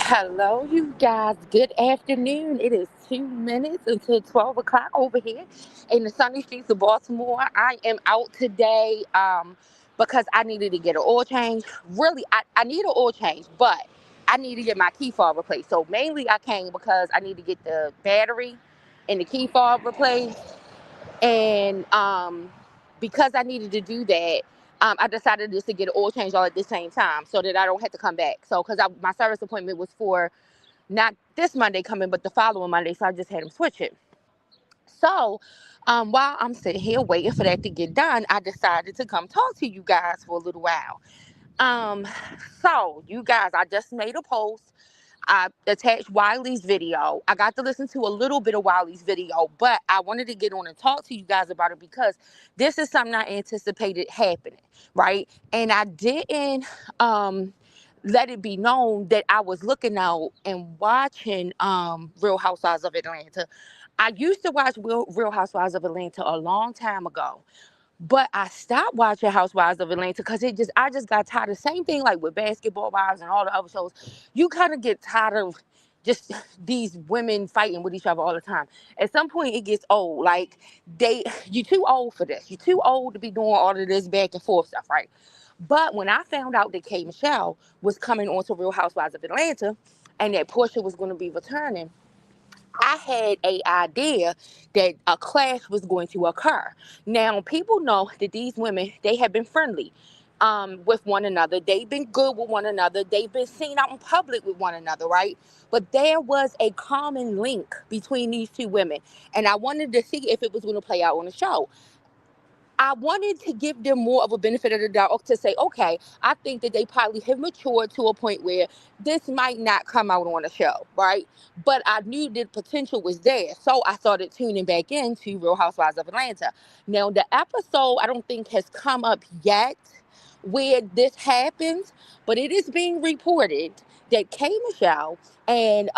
Hello, you guys. Good afternoon. It is 2 minutes until 12 o'clock over here in the sunny streets of Baltimore. I am out today because I needed to get an oil change. Really, I need an oil change, but I need to get my key fob replaced. So mainly I came because I need to get the battery and the key fob replaced. And because I needed to do that, I decided just to get an oil change all at the same time so that I don't have to come back. So, because my service appointment was for not this Monday coming, but the following Monday. So I just had him switch it. So while I'm sitting here waiting for that to get done, I decided to come talk to you guys for a little while. Um, so you guys, I just made a post. I attached Wiley's video. I got to listen to a little bit of Wiley's video, but I wanted to get on and talk to you guys about it because this is something I anticipated happening, right? And I didn't let it be known that I was looking out and watching Real Housewives of Atlanta. I used to watch Real Housewives of Atlanta a long time ago. But I stopped watching Housewives of Atlanta because I just got tired. The same thing like with Basketball Wives and all the other shows. You kind of get tired of just these women fighting with each other all the time. At some point, it gets old. Like you too old for this. You too old to be doing all of this back and forth stuff, right? But when I found out that K Michelle was coming on to Real Housewives of Atlanta, and that Portia was going to be returning, I had a idea that a clash was going to occur. Now, people know that these women, they have been friendly with one another. They've been good with one another. They've been seen out in public with one another, right? But there was a common link between these two women. And I wanted to see if it was going to play out on the show. I wanted to give them more of a benefit of the doubt to say, okay, I think that they probably have matured to a point where this might not come out on the show, right? But I knew the potential was there. So I started tuning back into Real Housewives of Atlanta. Now, the episode I don't think has come up yet where this happens, but it is being reported that K Michelle and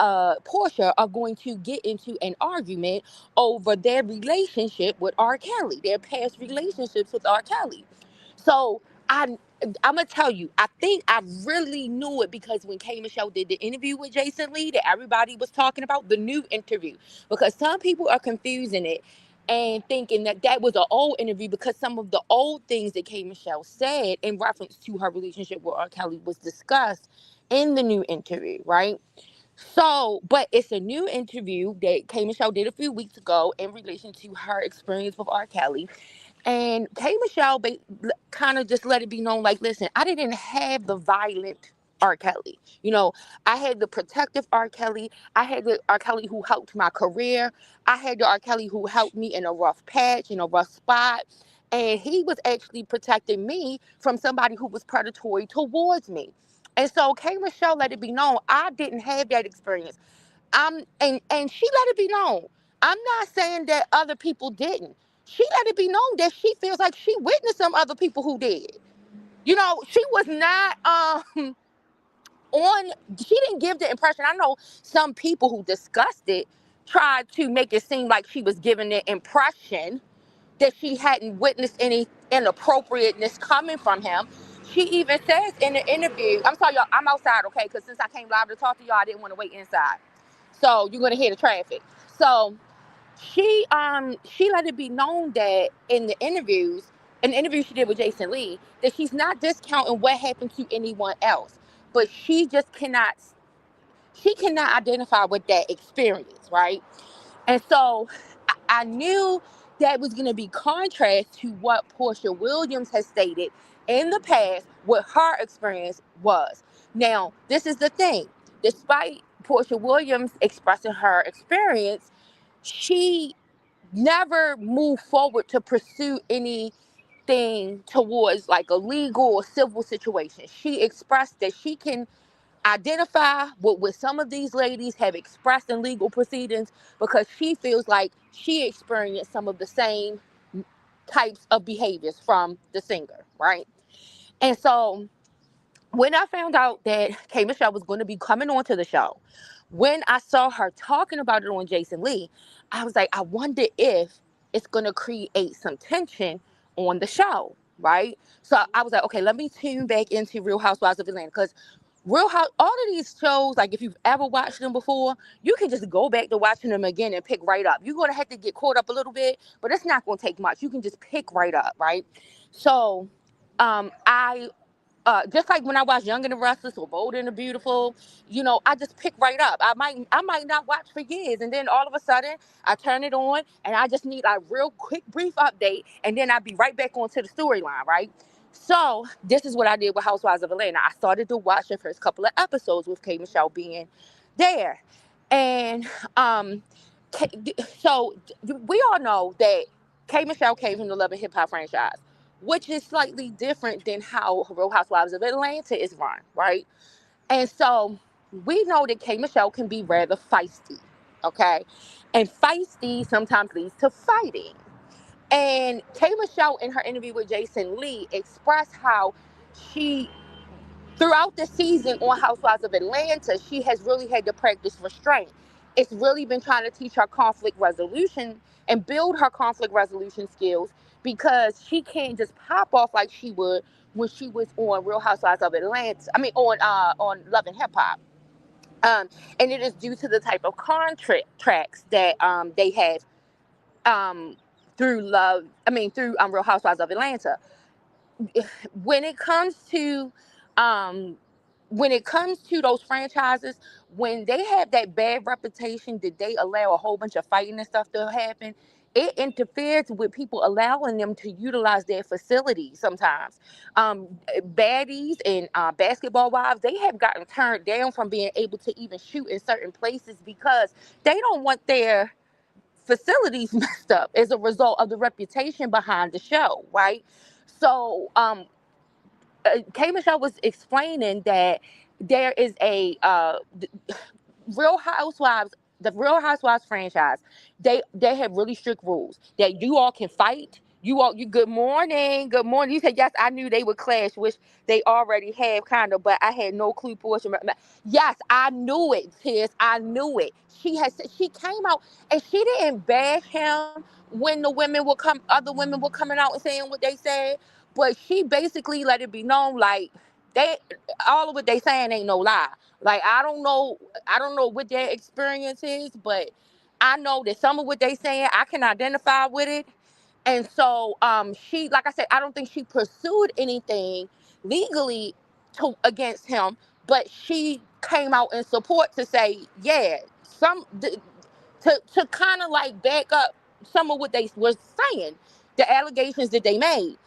Portia are going to get into an argument over their relationship with R. Kelly, their past relationships with R. Kelly. So I'm gonna tell you, I think I really knew it because when K Michelle did the interview with Jason Lee that everybody was talking about, the new interview, because some people are confusing it and thinking that that was an old interview because some of the old things that K Michelle said in reference to her relationship with R. Kelly was discussed in the new interview, right? So, but it's a new interview that K Michelle did a few weeks ago in relation to her experience with R. Kelly. And K Michelle kind of just let it be known like, listen, I didn't have the violent R. Kelly. I had the protective R. Kelly. I had the R. Kelly who helped my career. I had the R. Kelly who helped me in a rough patch, in a rough spot. And he was actually protecting me from somebody who was predatory towards me. And so K Michelle let it be known I didn't have that experience. And she let it be known. I'm not saying that other people didn't. She let it be known that she feels like she witnessed some other people who did. She was not on. She didn't give the impression. I know some people who discussed it tried to make it seem like she was giving the impression that she hadn't witnessed any inappropriateness coming from him. She even says in the interview, I'm sorry, y'all, I'm outside, okay? Because since I came live to talk to y'all, I didn't want to wait inside. So you're gonna hear the traffic. So she let it be known that in the interviews, an interview she did with Jason Lee, that she's not discounting what happened to anyone else, but she cannot identify with that experience, right? And so I knew that was going to be contrast to what Portia Williams has stated in the past, what her experience was. Now, this is the thing. Despite Portia Williams expressing her experience, she never moved forward to pursue anything towards like a legal or civil situation. She expressed that she can identify what some of these ladies have expressed in legal proceedings because she feels like she experienced some of the same types of behaviors from the singer, right? And so when I found out that K Michelle was going to be coming onto the show, when I saw her talking about it on Jason Lee, I was like, I wonder if it's going to create some tension on the show, right? So I was like, okay, let me tune back into Real Housewives of Atlanta because Real House, all of these shows, like if you've ever watched them before, you can just go back to watching them again and pick right up. You're gonna have to get caught up a little bit, but it's not gonna take much. You can just pick right up, right? So, I just like when I watch Young and the Restless or Bold and the Beautiful, I just pick right up. I might not watch for years, and then all of a sudden I turn it on, and I just need a real quick, brief update, and then I'll be right back onto the storyline, right? So this is what I did with Housewives of Atlanta. I started to watch the first couple of episodes with K Michelle being there, and um, so we all know that K Michelle came from the Love and Hip Hop franchise, which is slightly different than how Real Housewives of Atlanta is run, right? And so we know that K Michelle can be rather feisty, okay? And feisty sometimes leads to fighting. And K Michelle, in her interview with Jason Lee, expressed how she, throughout the season on Housewives of Atlanta, she has really had to practice restraint. It's really been trying to teach her conflict resolution and build her conflict resolution skills, because she can't just pop off like she would when she was on Real Housewives of Atlanta. I mean, on Love and Hip Hop. And it is due to the type of contracts that they have um, through Real Housewives of Atlanta. When it comes to um when it comes to those franchises, when they have that bad reputation that they allow a whole bunch of fighting and stuff to happen, it interferes with people allowing them to utilize their facilities sometimes. um Baddies and basketball wives, they have gotten turned down from being able to even shoot in certain places because they don't want their facilities messed up as a result of the reputation behind the show, right? So, K Michelle was explaining that there is Real Housewives, the Real Housewives franchise. They have really strict rules that you all can fight. You good morning, good morning. You said yes. I knew they would clash, which they already have kind of, but I had no clue. Portia, yes, I knew it, Tiz. I knew it. She came out and she didn't bash him when the women will come. Other women were coming out and saying what they said, but she basically let it be known like they all of what they saying ain't no lie. Like I don't know what their experience is, but I know that some of what they saying I can identify with it. And so she, like I said, I don't think she pursued anything legally against him, but she came out in support to say, yeah, to kind of like back up some of what they was saying, the allegations that they made.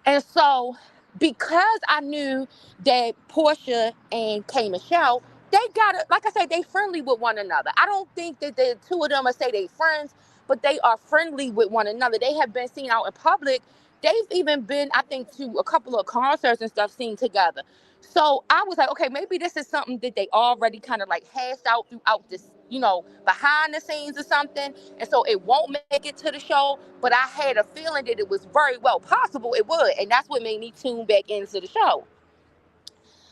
And so, because I knew that Portia and K Michelle, they got it. Like I said, they friendly with one another. I don't think that the two of them are say they friends, but they are friendly with one another. They have been seen out in public. They've even been, I think, to a couple of concerts and stuff seen together. So I was like, okay, maybe this is something that they already kind of like hashed out throughout this, behind the scenes or something. And so it won't make it to the show, but I had a feeling that it was very well possible it would, and that's what made me tune back into the show.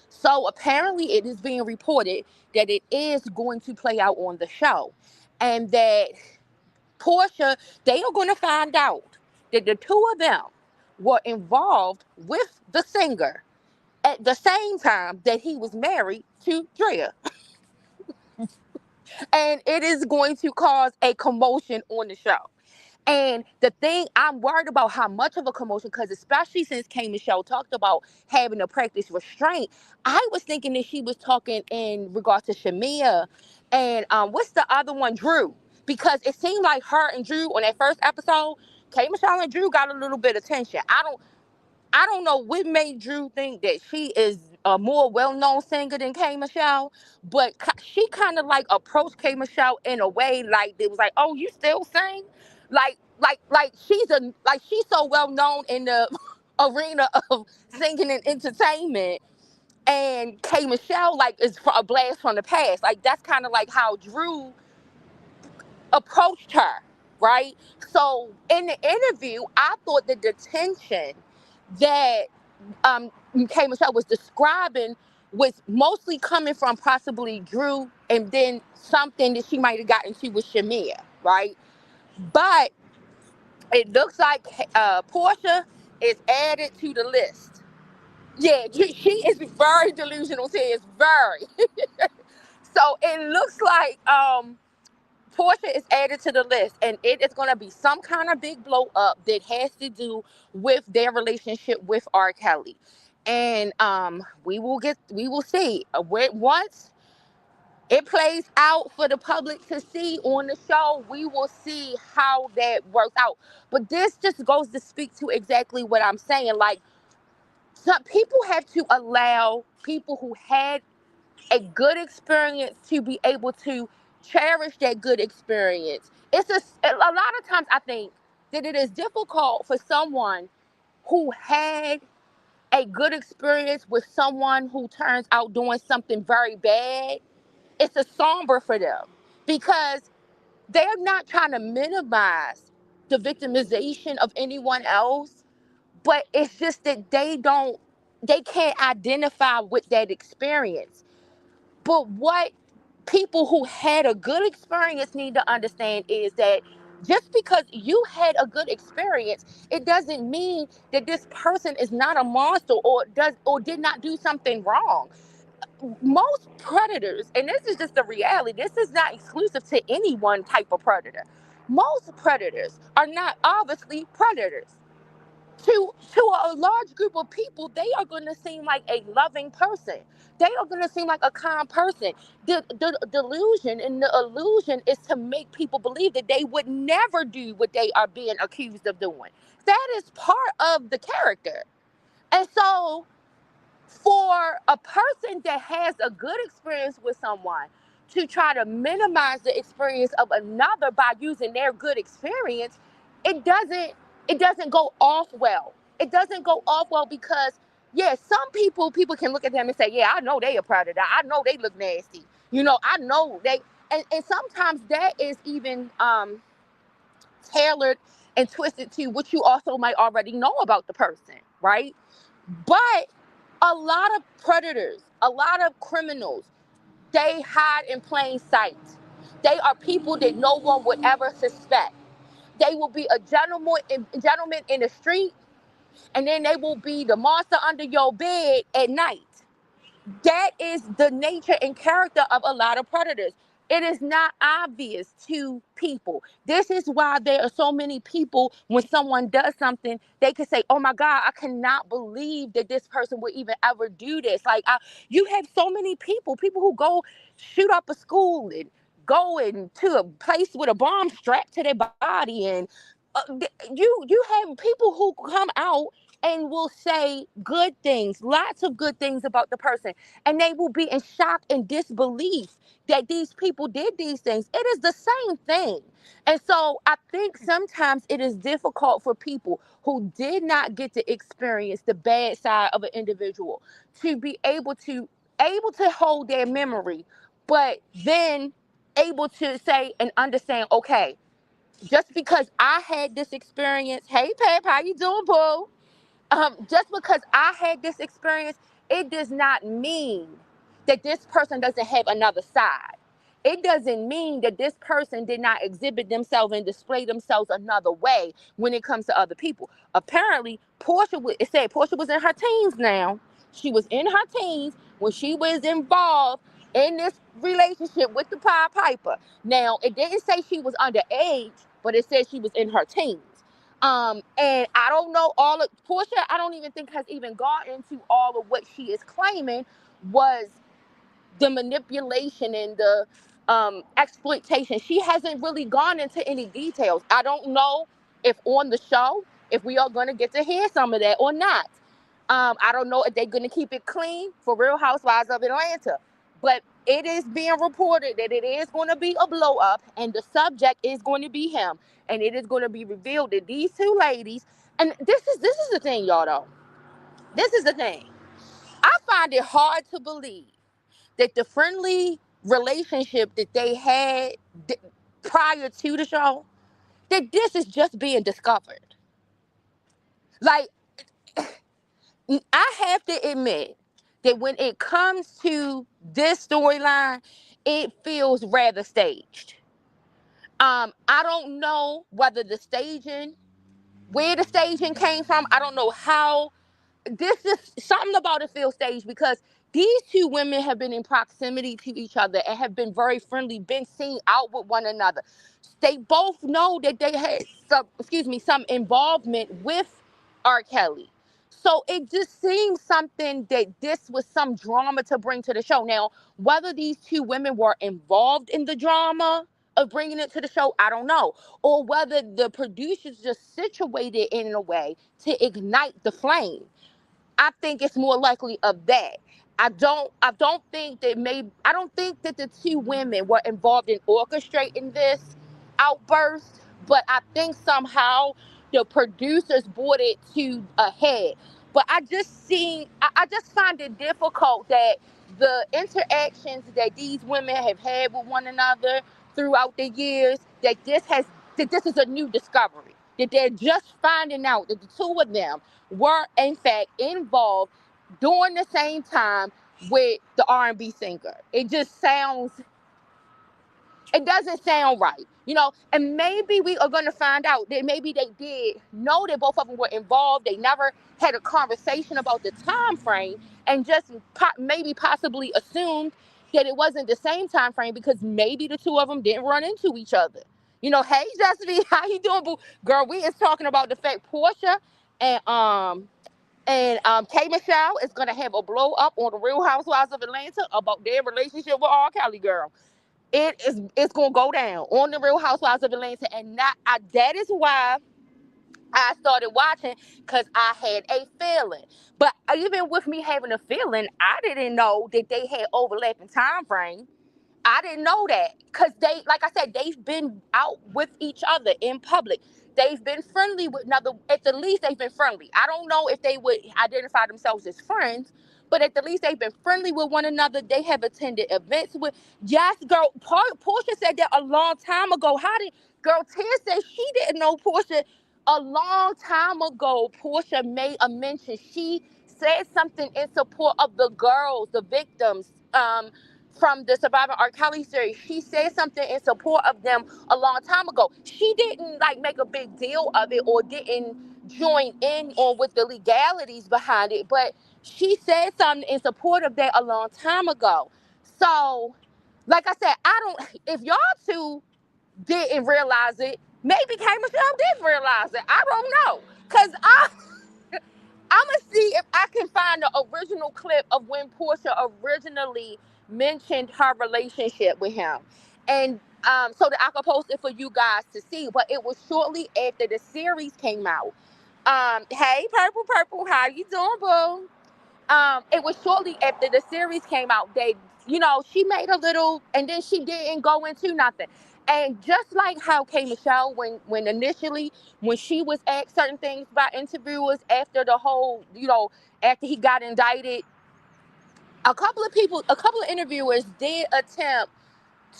So apparently, it is being reported that it is going to play out on the show, and that Portia, they are going to find out that the two of them were involved with the singer at the same time that he was married to Drea, and it is going to cause a commotion on the show. And the thing, I'm worried about how much of a commotion, because especially since K Michelle talked about having to practice restraint, I was thinking that she was talking in regards to Shamia and what's the other one, Drew, because it seemed like her and Drew on that first episode, K Michelle and Drew got a little bit of tension. I don't know what made Drew think that she is a more well-known singer than K Michelle, but she kind of like approached K Michelle in a way like it was like, "Oh, you still sing?" Like she's so well known in the arena of singing and entertainment, and K Michelle like is a blast from the past. Like that's kind of like how Drew approached her, right? So in the interview, I thought that the tension that um, K Michelle was describing was mostly coming from possibly Drew and then something that she might have gotten to with Shamia, right? But it looks like Portia is added to the list. Yeah, she is very delusional. Is very. So it looks like Portia is added to the list, and it is going to be some kind of big blow up that has to do with their relationship with R. Kelly, and we will see once it plays out for the public to see on the show. We will see how that works out. But this just goes to speak to exactly what I'm saying. Like, some people have to allow people who had a good experience to be able to cherish that good experience. A lot of times I think that it is difficult for someone who had a good experience with someone who turns out doing something very bad. It's a somber for them because they're not trying to minimize the victimization of anyone else, but it's just that they can't identify with that experience. But what people who had a good experience need to understand is that just because you had a good experience, it doesn't mean that this person is not a monster or did not do something wrong. Most predators, and this is just the reality, this is not exclusive to any one type of predator. Most predators are not obviously predators. To a large group of people, they are going to seem like a loving person. They are going to seem like a kind person. The delusion and the illusion is to make people believe that they would never do what they are being accused of doing. That is part of the character. And so for a person that has a good experience with someone to try to minimize the experience of another by using their good experience, it doesn't go off well. It doesn't go off well because yeah, some people can look at them and say, yeah, I know they a predator. I know they look nasty. I know they and sometimes that is even tailored and twisted to what you also might already know about the person, right? But a lot of predators, a lot of criminals, they hide in plain sight. They are people that no one would ever suspect. They will be a gentleman in the street, and then they will be the monster under your bed at night. That is the nature and character of a lot of predators. It is not obvious to people. This is why there are so many people when someone does something, they can say, oh my God, I cannot believe that this person would even ever do this. You have so many people who go shoot up a school and go into a place with a bomb strapped to their body. And you have people who come out and will say good things, lots of good things about the person, and they will be in shock and disbelief that these people did these things. It is the same thing. And so I think sometimes it is difficult for people who did not get to experience the bad side of an individual to be able to hold their memory, but then able to say and understand, okay, just because I had this experience, hey Pep, how you doing, boo? Just because I had this experience, it does not mean that this person doesn't have another side. It doesn't mean that this person did not exhibit themselves and display themselves another way when it comes to other people. Apparently, it said Portia was in her teens now. She was in her teens when she was involved in this relationship with the Pied Piper. Now, it didn't say she was underage, but it said she was in her teens. And I don't know all of Portia. I don't even think has even gone into all of what she is claiming was the manipulation and the exploitation. She hasn't really gone into any details. I don't know if on the show if we are going to get to hear some of that or not. I don't know if they're going to keep it clean for Real Housewives of Atlanta, but it is being reported that it is going to be a blow up, and the subject is going to be him, and it is going to be revealed that these two ladies. And this is the thing, y'all. Though this is the thing, I find it hard to believe that the friendly relationship that they had prior to the show, that this is just being discovered. Like, I have to admit that when it comes to this storyline, it feels rather staged. I don't know where the staging came from. I don't know how this is something about it feels staged because these two women have been in proximity to each other and have been very friendly, been seen out with one another. They both know that they had some involvement with R. Kelly. So it just seems something that this was some drama to bring to the show. Now, whether these two women were involved in the drama of bringing it to the show, I don't know. Or whether the producers just situated it in a way to ignite the flame. I think it's more likely of that. I don't think that the two women were involved in orchestrating this outburst, but I think somehow the producers brought it to a head. But I just find it difficult that the interactions that these women have had with one another throughout the years, that this is a new discovery. That they're just finding out that the two of them were in fact involved during the same time with the R&B singer. It doesn't sound right, and maybe we are going to find out that maybe they did know that both of them were involved. They never had a conversation about the time frame and just maybe possibly assumed that it wasn't the same time frame because maybe the two of them didn't run into each other. Hey, Justine, how you doing, boo? Girl, we is talking about the fact Portia and K Michelle is gonna have a blow up on the Real Housewives of Atlanta about their relationship with R. Kelly, girl. It's gonna go down on the Real Housewives of Atlanta, and that is why I started watching, because I had a feeling. But even with me having a feeling, I didn't know that they had overlapping time frames. I didn't know that because like I said, they've been out with each other in public. They've been friendly with another. At the least, they've been friendly. I don't know if they would identify themselves as friends, but at the least, they've been friendly with one another. They have attended events with. Yes, girl. Portia said that a long time ago. Girl? Tia said she didn't know Portia a long time ago. Portia made a mention. She said something in support of the girls, the victims. From the Surviving R. Kelly series. She said something in support of them a long time ago. She didn't like make a big deal of it or didn't join in on with the legalities behind it, but she said something in support of that a long time ago. So, like I said, I don't. If y'all two didn't realize it, maybe K Michelle did realize it. I don't know, cause I'm gonna see if I can find the original clip of when Portia originally mentioned her relationship with him, and so that I could post it for you guys to see. But it was shortly after the series came out. Hey, Purple, how you doing, boo? It was shortly after the series came out that she made a little, and then she didn't go into nothing. And just like how K Michelle, when initially when she was asked certain things by interviewers after the whole, after he got indicted, a couple of interviewers did attempt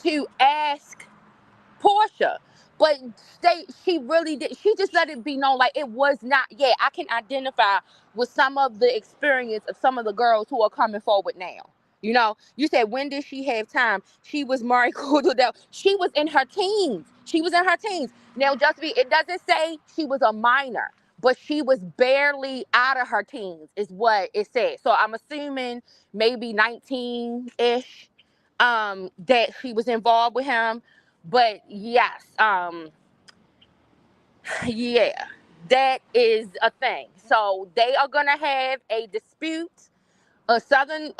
to ask Portia. But she really did. She just let it be known like it was not. Yeah, I can identify with some of the experience of some of the girls who are coming forward now. You said, when did she have time? She was Mari Cordell. She was in her teens. She was in her teens. Now, it doesn't say she was a minor, but she was barely out of her teens, is what it said. So I'm assuming maybe 19-ish, that she was involved with him. But yes, yeah, that is a thing. So they are gonna have a dispute, a southern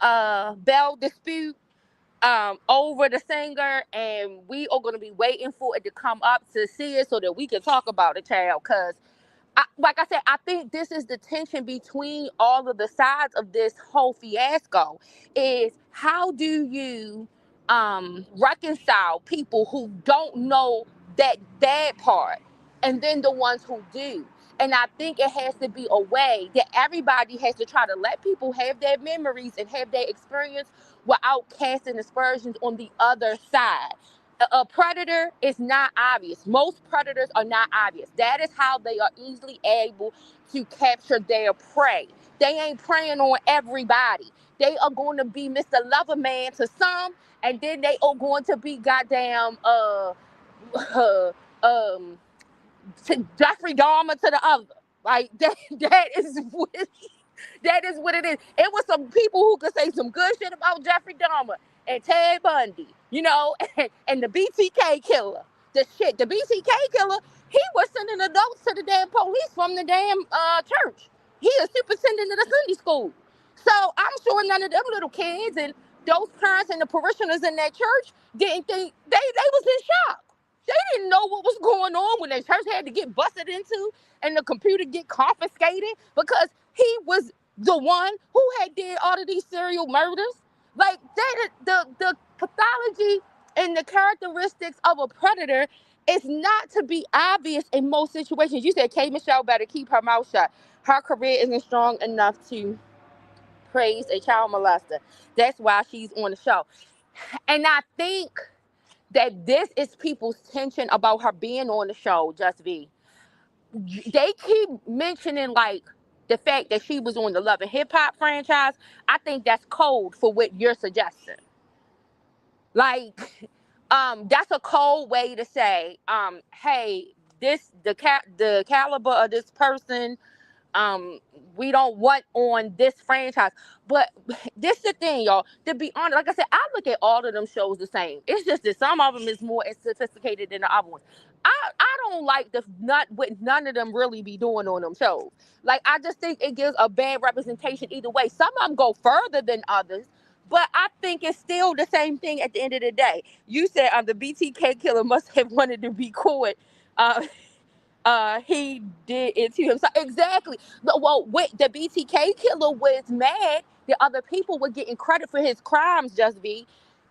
belle dispute, over the singer, and we are gonna be waiting for it to come up to see it so that we can talk about it, child. Cause like I said, I think this is the tension between all of the sides of this whole fiasco. Is how do you reconcile people who don't know that bad part, and then the ones who do? And I think it has to be a way that everybody has to try to let people have their memories and have their experience without casting aspersions on the other side. A predator is not obvious. Most predators are not obvious. That is how they are easily able to capture their prey. They ain't preying on everybody. They are going to be Mr. Loverman to some, and then they are going to be goddamn um to Jeffrey Dahmer to the other. Like that is what it is. It was some people who could say some good shit about Jeffrey Dahmer and Ted Bundy, and the BTK killer. The BTK killer, he was sending adults to the damn police from the damn church. He is superintendent of the Sunday school. So I'm sure none of them little kids and those parents and the parishioners in that church didn't think they was in shock. They didn't know what was going on when their church had to get busted into and the computer get confiscated because he was the one who had did all of these serial murders. Like that, the pathology and the characteristics of a predator is not to be obvious in most situations. You said K. Michelle better keep her mouth shut. Her career isn't strong enough to praise a child molester. That's why she's on the show. And I think that this is people's tension about her being on the show, Just V. They keep mentioning like the fact that she was on the Love and Hip Hop franchise. I think that's code for what you're suggesting. Like, that's a cold way to say, hey, the caliber of this person, um we don't want on this franchise. But this the thing, y'all, to be honest, like I said, I look at all of them shows the same. It's just that some of them is more sophisticated than the other ones. I don't like the not what none of them really be doing on them shows. Like, I just think it gives a bad representation either way. Some of them go further than others, but I think it's still the same thing at the end of the day. You said the BTK killer must have wanted to be caught. uh he did it to himself. Exactly. Well, the BTK killer was mad that other people were getting credit for his crimes, Just V.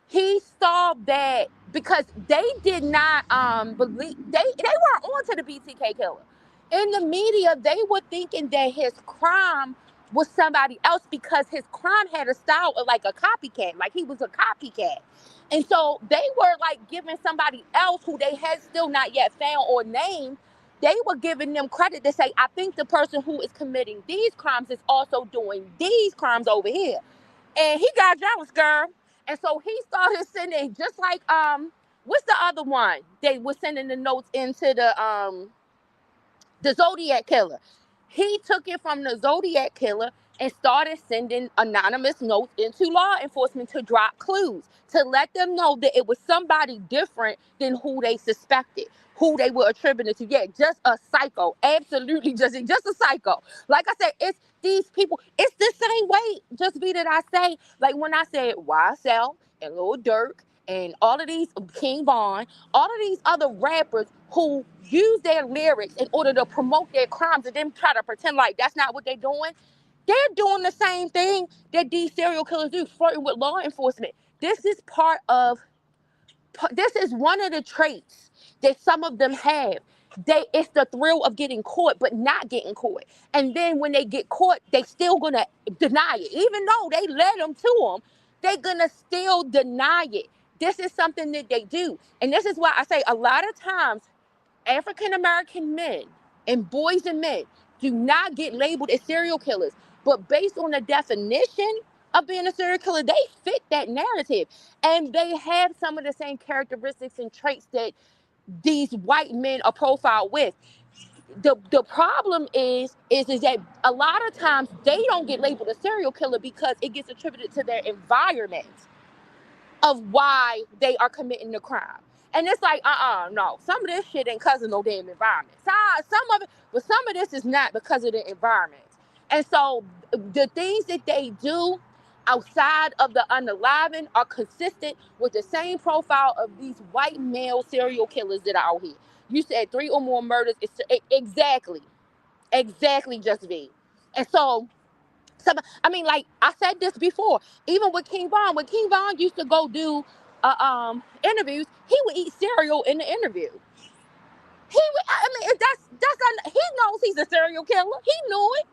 He saw that because they did not believe they weren't on to the BTK killer. In the media, they were thinking that his crime was somebody else because his crime had a style of like a copycat, like he was a copycat. And so they were like giving somebody else who they had still not yet found or named, they were giving them credit to say, I think the person who is committing these crimes is also doing these crimes over here. And he got jealous, girl. And so he started sending, just like what's the other one? They were sending the notes into the Zodiac killer. He took it from the Zodiac killer and started sending anonymous notes into law enforcement to drop clues, to let them know that it was somebody different than who they suspected, who they were attributing to. Yeah, just a psycho. Absolutely, just a psycho. Like I said, it's these people. It's the same way, just be that I say, like when I said YSL and Lil Durk and all of these King Von, all of these other rappers who use their lyrics in order to promote their crimes and then try to pretend like that's not what they're doing. They're doing the same thing that these serial killers do, flirting with law enforcement. This is one of the traits that some of them have. It's the thrill of getting caught but not getting caught. And then when they get caught, they still gonna deny it. Even though they led them to them, they're gonna still deny it. This is something that they do. And this is why I say a lot of times African American men and boys and men do not get labeled as serial killers. But based on the definition of being a serial killer, they fit that narrative. And they have some of the same characteristics and traits that these white men are profiled with. The problem is that a lot of times they don't get labeled a serial killer because it gets attributed to their environment of why they are committing the crime. And it's like, no. Some of this shit ain't because of no damn environment. Some of it, but some of this is not because of the environment. And so the things that they do outside of the unaliving are consistent with the same profile of these white male serial killers that are out here. You said 3 or more murders. Exactly, Just V. And so I mean, like I said this before, even with King Von, when King Von used to go do interviews, he would eat cereal in the interview. He knows he's a serial killer. He knew it.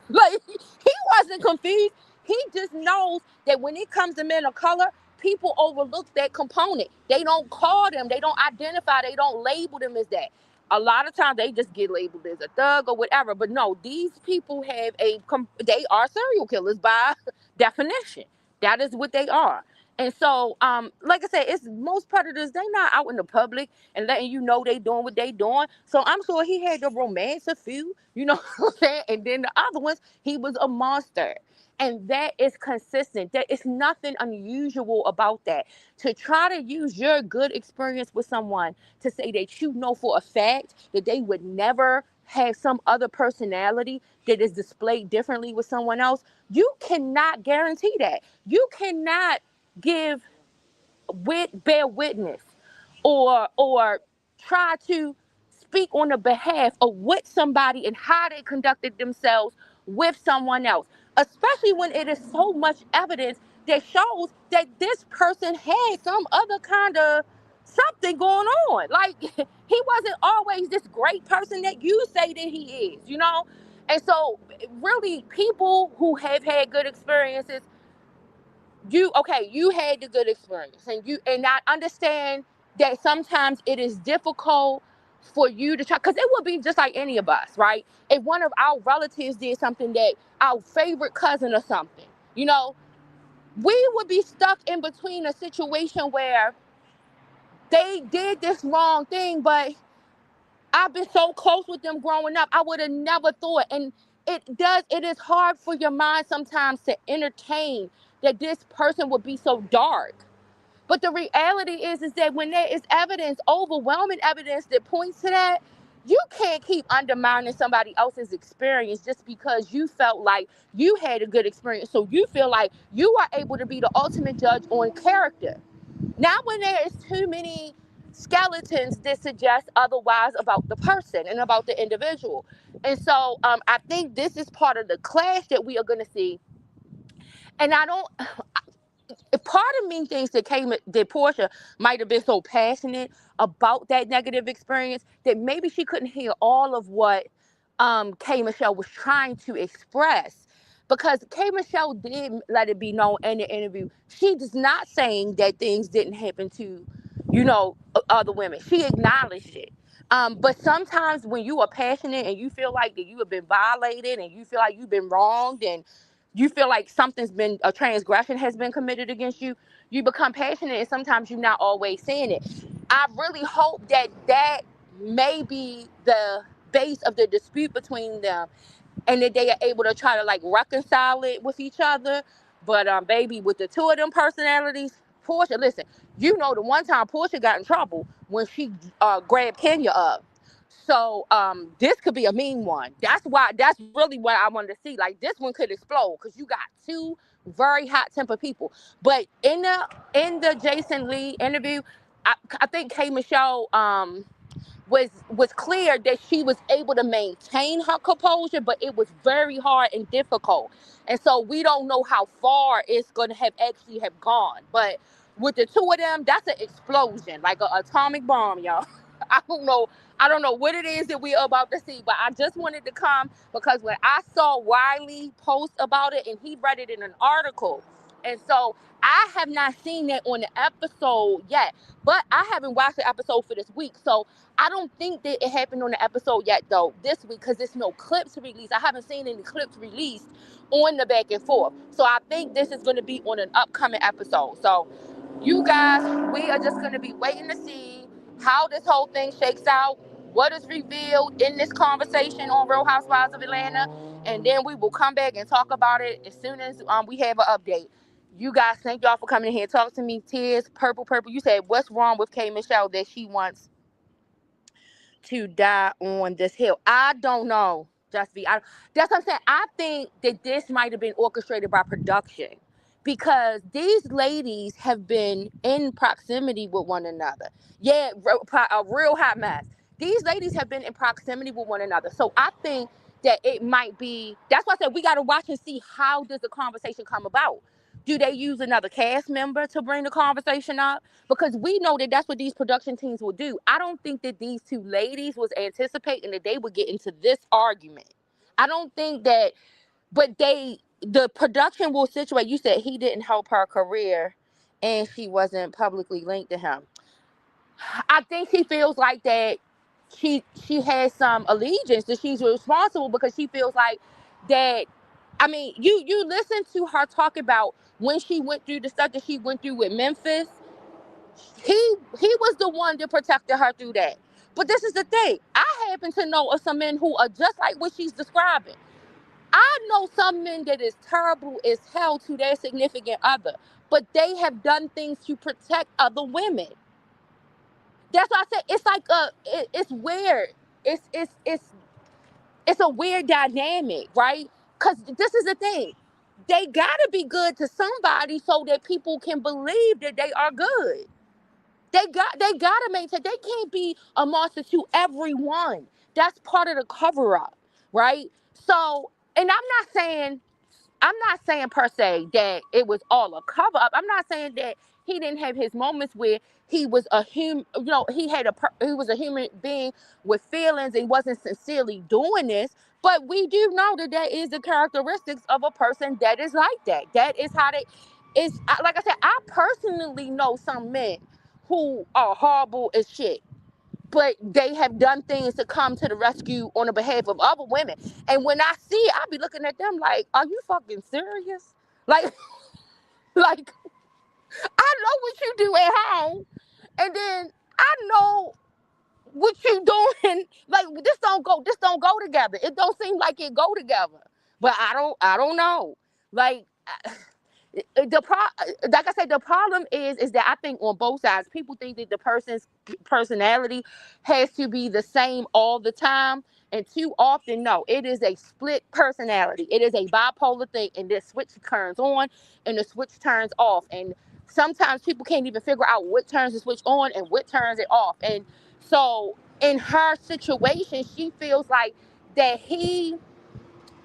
Like, he wasn't confused. He just knows that when it comes to men of color, people overlook that component. They don't call them, they don't identify, they don't label them as that. A lot of times they just get labeled as a thug or whatever. But no, these people they are serial killers by definition. That is what they are. And so, like I said, it's most predators, they not out in the public and letting you know they doing what they doing. So I'm sure he had to romance a few, you know what I'm saying? And then the other ones, he was a monster. And that is consistent. There is nothing unusual about that. To try to use your good experience with someone to say that you know for a fact that they would never have some other personality that is displayed differently with someone else, you cannot guarantee that. You cannot give bear witness or try to speak on the behalf of what somebody and how they conducted themselves with someone else, especially when it is so much evidence that shows that this person had some other kind of something going on. Like he wasn't always this great person that you say that he is, you know. And so really people who have had good experiences, you had the good experience, and I understand that sometimes it is difficult for you to try, because it would be just like any of us, right? If one of our relatives did something, that our favorite cousin or something, you know, we would be stuck in between a situation where they did this wrong thing, but I've been so close with them growing up, I would have never thought. And it is hard for your mind sometimes to entertain that this person would be so dark. But the reality is that when there is evidence, overwhelming evidence that points to that, you can't keep undermining somebody else's experience just because you felt like you had a good experience. So you feel like you are able to be the ultimate judge on character. Not when there is too many skeletons that suggest otherwise about the person and about the individual. And so I think this is part of the clash that we are going to see. And I don't, part of me thinks that Portia might have been so passionate about that negative experience that maybe she couldn't hear all of what K Michelle was trying to express. Because K Michelle did let it be known in the interview, she is not saying that things didn't happen to, other women. She acknowledged it. But sometimes when you are passionate and you feel like that you have been violated and you feel like you've been wronged and you feel like a transgression has been committed against you, you become passionate and sometimes you're not always saying it. I really hope that may be the base of the dispute between them and that they are able to try to like reconcile it with each other. But baby, with the two of them personalities, Portia, listen, the one time Portia got in trouble when she grabbed Kenya up. So this could be a mean one. That's really what I wanted to see. Like this one could explode because you got two very hot tempered people. But in the Jason Lee interview, I think K Michelle was clear that she was able to maintain her composure, but it was very hard and difficult. And so we don't know how far it's going to have actually have gone. But with the two of them, that's an explosion, like an atomic bomb, y'all. I don't know. I don't know what it is that we are about to see, but I just wanted to come because when I saw Wiley post about it and he read it in an article, and so I have not seen that on the episode yet, but I haven't watched the episode for this week, so I don't think that it happened on the episode yet, though, this week, because there's no clips released. I haven't seen any clips released on the back and forth. So I think this is going to be on an upcoming episode. So you guys, we are just going to be waiting to see how this whole thing shakes out, what is revealed in this conversation on Real Housewives of Atlanta, and then we will come back and talk about it as soon as we have an update. You guys, thank y'all for coming in here and talking to me. Tears, purple. You said, what's wrong with K Michelle that she wants to die on this hill? I don't know, Just be. That's what I'm saying. I think that this might have been orchestrated by production because these ladies have been in proximity with one another. Yeah, a real hot mess. These ladies have been in proximity with one another. So I think that it might be, that's why I said we got to watch and see how does the conversation come about. Do they use another cast member to bring the conversation up? Because we know that that's what these production teams will do. I don't think that these two ladies was anticipating that they would get into this argument. I don't think that, but the production will situate. You said he didn't help her career and she wasn't publicly linked to him. I think she feels like that she has some allegiance, that she's responsible because she feels like that. I mean, you listen to her talk about when she went through the stuff that she went through with Memphis. He was the one that protected her through that. But this is the thing. I happen to know of some men who are just like what she's describing. I know some men that is terrible as hell to their significant other, but they have done things to protect other women. That's why I said it's like it's weird. It's a weird dynamic, right? Because this is the thing. They gotta be good to somebody so that people can believe that they are good. They gotta maintain. They can't be a monster to everyone. That's part of the cover up, right? So, and I'm not saying per se that it was all a cover up. I'm not saying that he didn't have his moments where he was a human. You know, he was a human being with feelings and wasn't sincerely doing this. But we do know that that is the characteristics of a person that is like that. That is how they is. Like I said, I personally know some men who are horrible as shit, but they have done things to come to the rescue on the behalf of other women. And when I see it, I be looking at them like, are you fucking serious? Like, like I know what you do at home, and then I know what you doing. Like this don't go together. It don't seem like it go together. But I don't know. Like like I said, the problem is that I think on both sides, people think that the person's personality has to be the same all the time, and too often, no, it is a split personality. It is a bipolar thing, and this switch turns on and the switch turns off, and sometimes people can't even figure out what turns the switch on and what turns it off. And so, in her situation, that he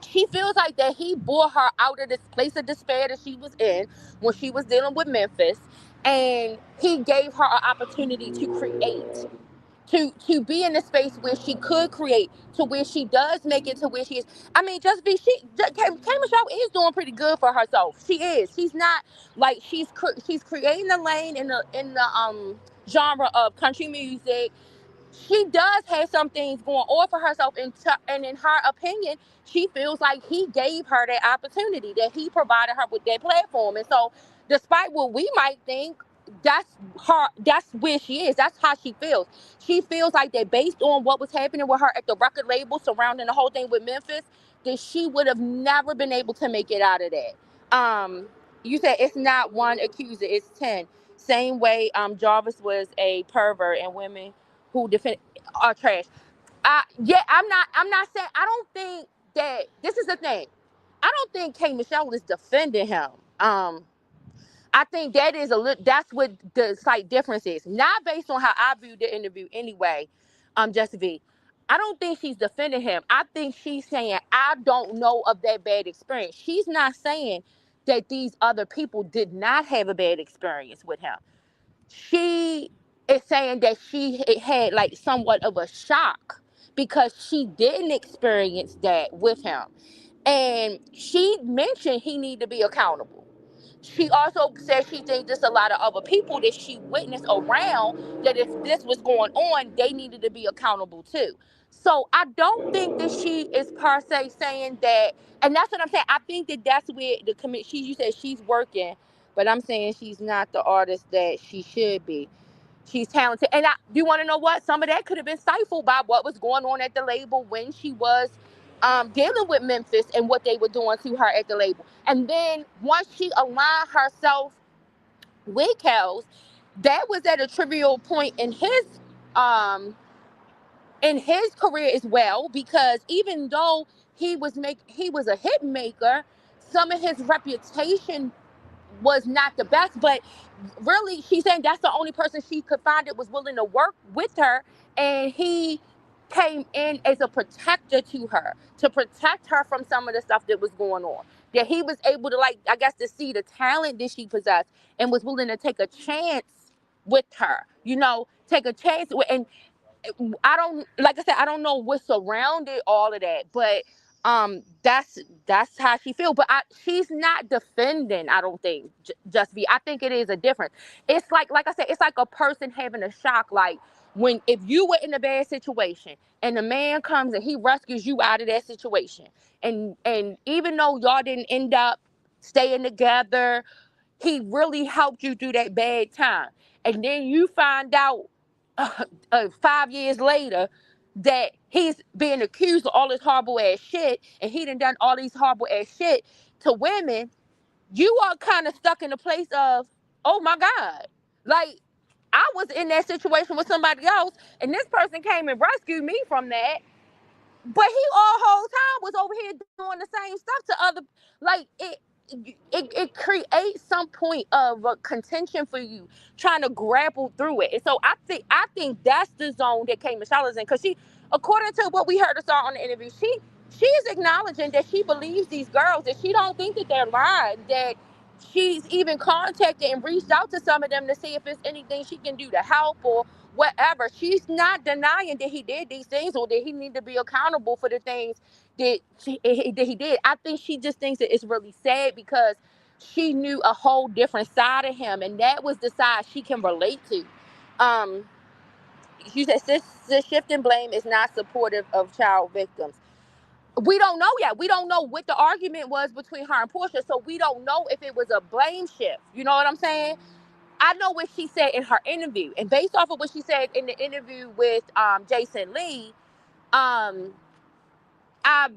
she feels like that he brought her out of this place of despair that she was in when she was dealing with Memphis, and he gave her an opportunity to create, to be in a space where she could create, to where she does make it to where she is. I mean, K Michelle is doing pretty good for herself. She is. She's not like she's creating a lane in the genre of country music. She does have some things going on for herself, and in her opinion, she feels like he gave her that opportunity, that he provided her with that platform. And so, despite what we might think, that's where she is. That's how she feels. She feels like that based on what was happening with her at the record label surrounding the whole thing with Memphis, that she would have never been able to make it out of that. You said it's not one accuser, it's 10. Same way Jarvis was a pervert and women who defend are trash. Yeah, I'm not saying. I don't think that this is the thing. I don't think K Michelle is defending him. I think that is that's what the slight difference is. Not based on how I viewed the interview anyway. Just V. I don't think she's defending him. I think she's saying I don't know of that bad experience. She's not saying that these other people did not have a bad experience with him. She is saying that she had like somewhat of a shock because she didn't experience that with him. And she mentioned he need to be accountable. She also said she thinks there's a lot of other people that she witnessed around that if this was going on, they needed to be accountable too. So I don't think that she is per se saying that, and that's what I'm saying. I think that that's where the commit. You said she's working, but I'm saying she's not the artist that she should be. She's talented, and do you want to know what? Some of that could have been stifled by what was going on at the label when she was dealing with Memphis and what they were doing to her at the label. And then once she aligned herself with Kels, that was at a trivial point um, in his career as well, because even though he was a hit maker, some of his reputation was not the best. But really, she's saying that's the only person she could find that was willing to work with her, and he came in as a protector to her, to protect her from some of the stuff that was going on, that he was able to, like, I guess, to see the talent that she possessed and was willing to take a chance with her, take a chance with. And I don't, like I said, I don't know what surrounded all of that, but That's how she feel. But she's not defending. I don't think just be. I think it is a difference. It's like I said, it's like a person having a shock. Like when if you were in a bad situation and the man comes and he rescues you out of that situation, and even though y'all didn't end up staying together, he really helped you through that bad time. And then you find out 5 years later that he's being accused of all this horrible ass shit and he done all these horrible ass shit to women. You are kind of stuck in a place of, oh my God. Like, I was in that situation with somebody else and this person came and rescued me from that. But he all whole time was over here doing the same stuff to other, like it creates some point of contention for you trying to grapple through it. And so I think that's the zone that Kay Michelle is in, because she, according to what we heard us on the interview, she's acknowledging that she believes these girls, that she don't think that they're lying, that she's even contacted and reached out to some of them to see if there's anything she can do to help or whatever. She's not denying that he did these things or that he need to be accountable for the things that he did. I think she just thinks that it's really sad because she knew a whole different side of him, and that was the side she can relate to. Um, she said the shift in blame is not supportive of child victims. We don't know yet. We don't know what the argument was between her and Portia, so we don't know if it was a blame shift. You know what I'm saying? I know what she said in her interview, and based off of what she said in the interview with Jason Lee, um, I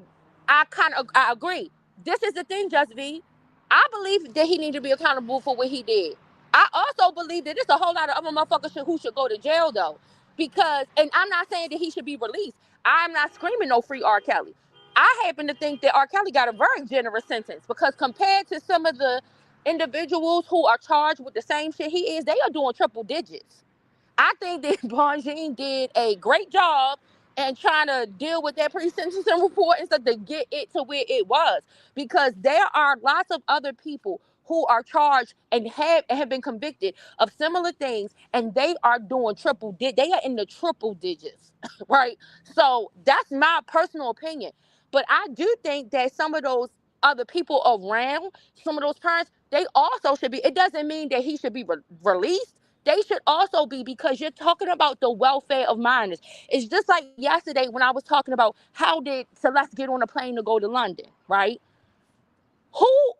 I agree. This is the thing, Just V. I believe that he needs to be accountable for what he did. I also believe that there's a whole lot of other motherfuckers who should go to jail though, because, and I'm not saying that he should be released. I'm not screaming no free R. Kelly. I happen to think that R. Kelly got a very generous sentence because compared to some of the individuals who are charged with the same shit he is, they are doing triple digits. I think that Bonjean did a great job and trying to deal with that pre-sentencing report and stuff to get it to where it was. Because there are lots of other people who are charged and have been convicted of similar things, and they are doing they are in the triple digits, right? So that's my personal opinion. But I do think that some of those other people around, some of those parents, they also should be. It doesn't mean that he should be released. They should also be, because you're talking about the welfare of minors. It's just like yesterday when I was talking about how did Celeste get on a plane to go to London, right? Who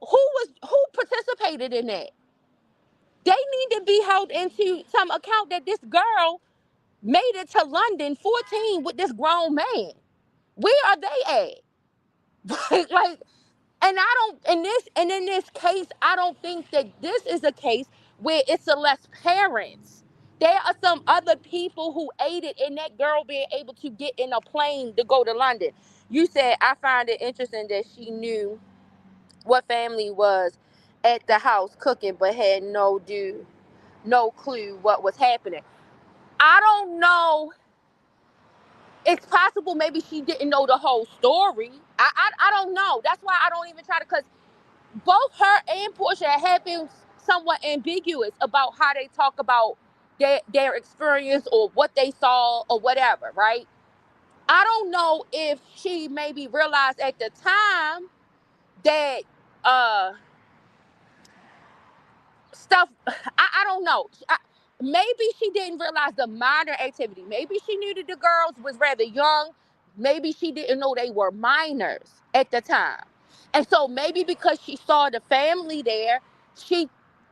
participated in that? They need to be held into some account that this girl made it to London 14 with this grown man. Where are they at? Like, and I don't, in this case, I don't think that this is a case where it's Celeste's parents. There are some other people who aided in that girl being able to get in a plane to go to London. You said, I find it interesting that she knew what family was at the house cooking, but had no clue what was happening. I don't know. It's possible maybe she didn't know the whole story. I don't know. That's why I don't even try to, because both her and Portia have been somewhat ambiguous about how they talk about their experience or what they saw or whatever, right? I don't know if she maybe realized at the time that uh stuff, I don't know. Maybe she didn't realize the minor activity. Maybe she knew that the girls was rather young. Maybe she didn't know they were minors at the time. And so maybe because she saw the family there, she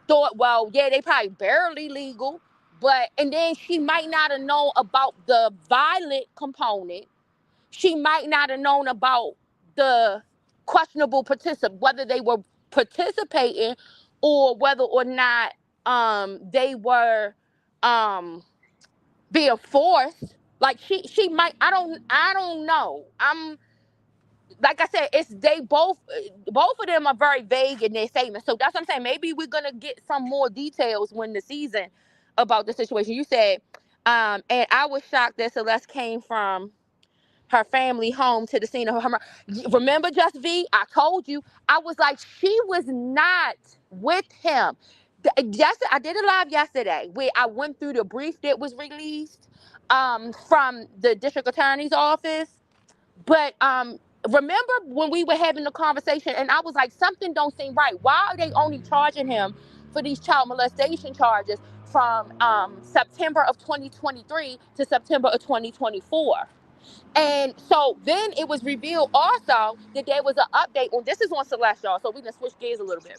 thought, well, yeah, they probably barely legal. But, and then she might not have known about the violent component. She might not have known about the questionable whether they were participating or whether or not they were um being forced. Like she might, I don't know. I'm, like I said, it's they both of them are very vague in their statements. So that's what I'm saying. Maybe we're gonna get some more details when the season about the situation. You said, and I was shocked that Celeste came from her family home to the scene of her. Remember, Just V? I told you. I was like, she was not with him. I did a live yesterday where I went through the brief that was released from the district attorney's office. But remember when we were having the conversation and I was like, something don't seem right. Why are they only charging him for these child molestation charges from September of 2023 to September of 2024? And so then it was revealed also that there was an update on, this is on Celeste, y'all, so we can switch gears a little bit.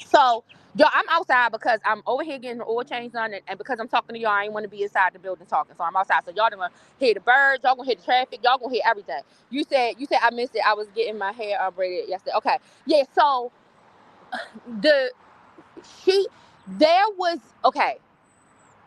So, yo, I'm outside because I'm over here getting the oil change done, and because I'm talking to y'all, I ain't want to be inside the building talking, so I'm outside. So y'all gonna hear the birds, y'all gonna hear the traffic, y'all gonna hear everything. You said I missed it. I was getting my hair braided yesterday. Okay, yeah. So the she there was okay.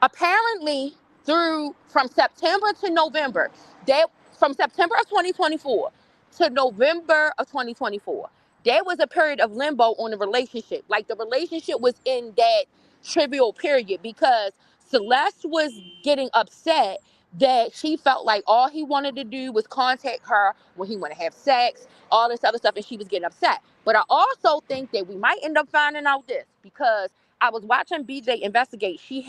Apparently, through from September to November, that from September of 2024 to November of 2024, there was a period of limbo on the relationship. Like the relationship was in that trivial period because Celeste was getting upset that she felt like all he wanted to do was contact her when he wanted to have sex, all this other stuff, and she was getting upset. But I also think that we might end up finding out this because I was watching BJ investigate. She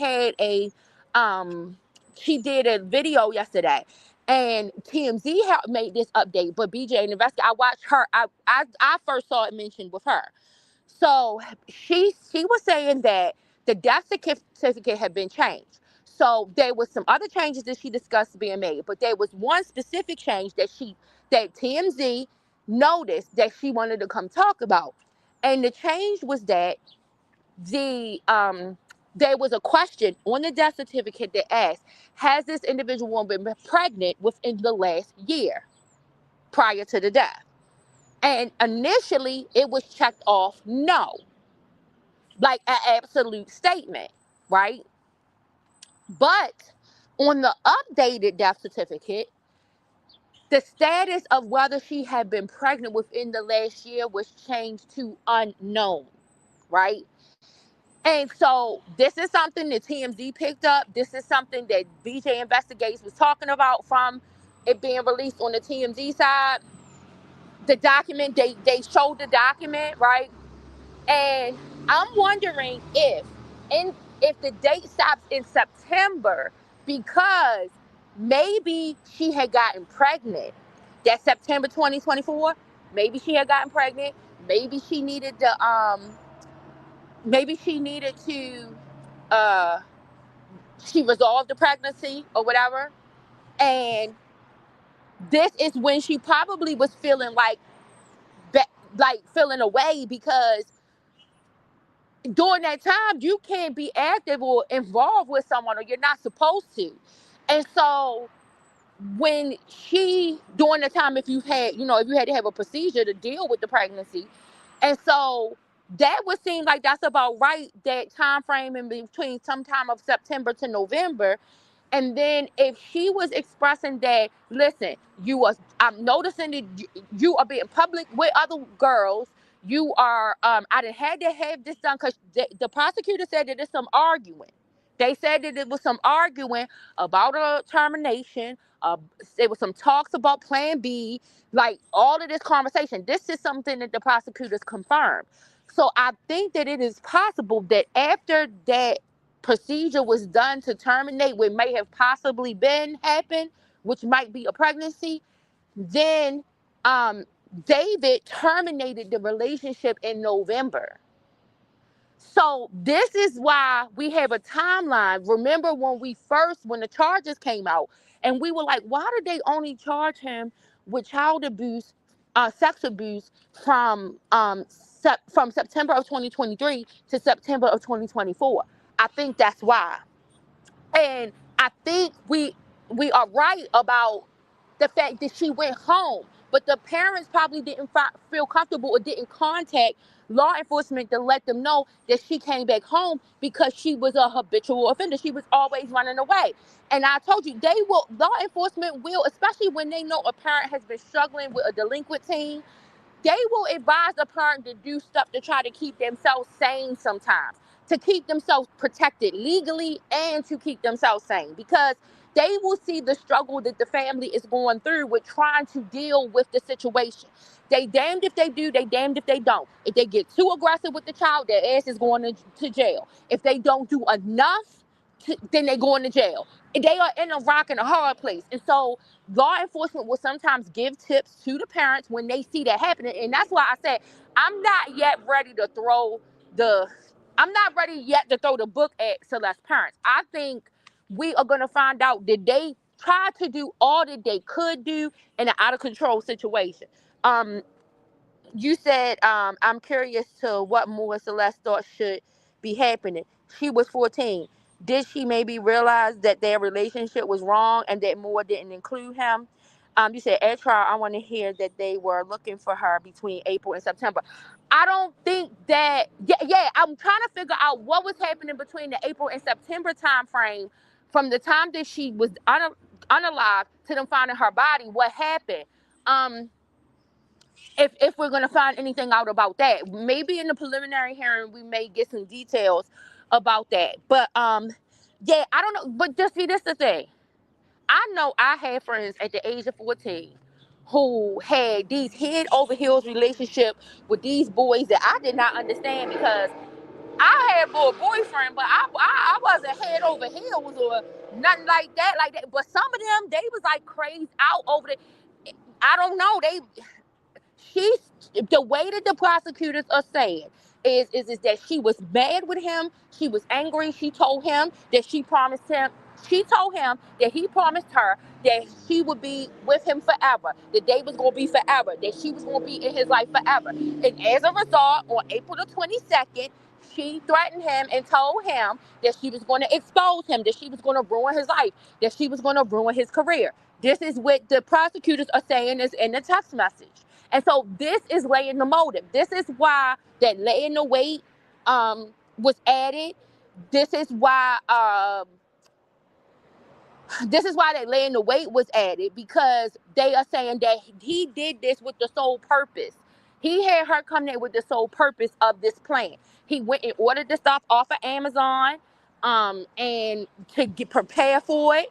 did a video yesterday, and TMZ made this update. But BJ investigate. I watched her. I first saw it mentioned with her. So she was saying that the death certificate had been changed. So there was some other changes that she discussed being made, but there was one specific change that TMZ noticed that she wanted to come talk about, and the change was that there was a question on the death certificate that asked, has this individual been pregnant within the last year prior to the death? And initially it was checked off no, like an absolute statement, right? But on the updated death certificate, the status of whether she had been pregnant within the last year was changed to unknown, right? And so this is something that TMZ picked up. This is something that BJ Investigates was talking about from it being released on the TMZ side. The document, they showed the document, right? And I'm wondering if the date stops in September because maybe she had gotten pregnant. That September 2024, maybe she had gotten pregnant. Maybe she needed to uh she resolved the pregnancy or whatever. And this is when she probably was feeling like feeling away because during that time you can't be active or involved with someone or you're not supposed to. And so when she during the time if you had to have a procedure to deal with the pregnancy. And so that would seem like that's about right, that time frame in between sometime of September to November. And then if she was expressing that, listen, I'm noticing that you are being public with other girls. You are, I done had to have this done because the prosecutor said that there's some arguing. They said that it was some arguing about a termination. There was some talks about Plan B, like all of this conversation. This is something that the prosecutors confirmed. So I think that it is possible that after that procedure was done to terminate what may have possibly been happened, which might be a pregnancy, then um, David terminated the relationship in November. So this is why we have a timeline. Remember when the charges came out, and we were like, why did they only charge him with child abuse, sex abuse from September of 2023 to September of 2024? I think that's why. And I think we are right about the fact that she went home, but the parents probably didn't feel comfortable or didn't contact law enforcement to let them know that she came back home because she was a habitual offender. She was always running away. And I told you, law enforcement will, especially when they know a parent has been struggling with a delinquent teen, they will advise a parent to do stuff to try to keep themselves sane sometimes, to keep themselves protected legally and to keep themselves sane because they will see the struggle that the family is going through with trying to deal with the situation. They damned if they do, they damned if they don't. If they get too aggressive with the child, their ass is going to jail. If they don't do enough, then they're going to jail. They are in a rock and a hard place. And so law enforcement will sometimes give tips to the parents when they see that happening. And that's why I said I'm not yet ready to throw the I'm not ready yet to throw the book at Celeste's parents. I think we are gonna find out that they tried to do all that they could do in an out of control situation. Um, you said, I'm curious to what more Celeste thought should be happening. She was 14. Did she maybe realize that their relationship was wrong and that Moore didn't include him? You said at trial, I want to hear that they were looking for her between April and September. I don't think that. Yeah. I'm trying to figure out what was happening between the April and September time frame, from the time that she was unalive to them finding her body. What happened? Um, if we're gonna find anything out about that. Maybe in the preliminary hearing we may get some details about that. But yeah, I don't know. But just see, this the thing. I know I had friends at the age of 14 who had these head over heels relationship with these boys that I did not understand, because I had a boyfriend, but I wasn't head over heels or nothing like that. But some of them, they was like crazed out over the. I don't know. She's the way that the prosecutors are saying is that she was mad with him. She was angry. She told him that she promised him. She told him that he promised her that she would be with him forever. That they was gonna be forever. That she was gonna be in his life forever. And as a result, on April the 22nd, she threatened him and told him that she was going to expose him. That she was going to ruin his life. That she was going to ruin his career. This is what the prosecutors are saying is in the text message. And so this is laying the motive. This is why that laying the weight was added. This is why that laying the weight was added, because they are saying that he did this with the sole purpose. He had her come there with the sole purpose of this plan. He went and ordered the stuff off of Amazon, and to get prepared for it.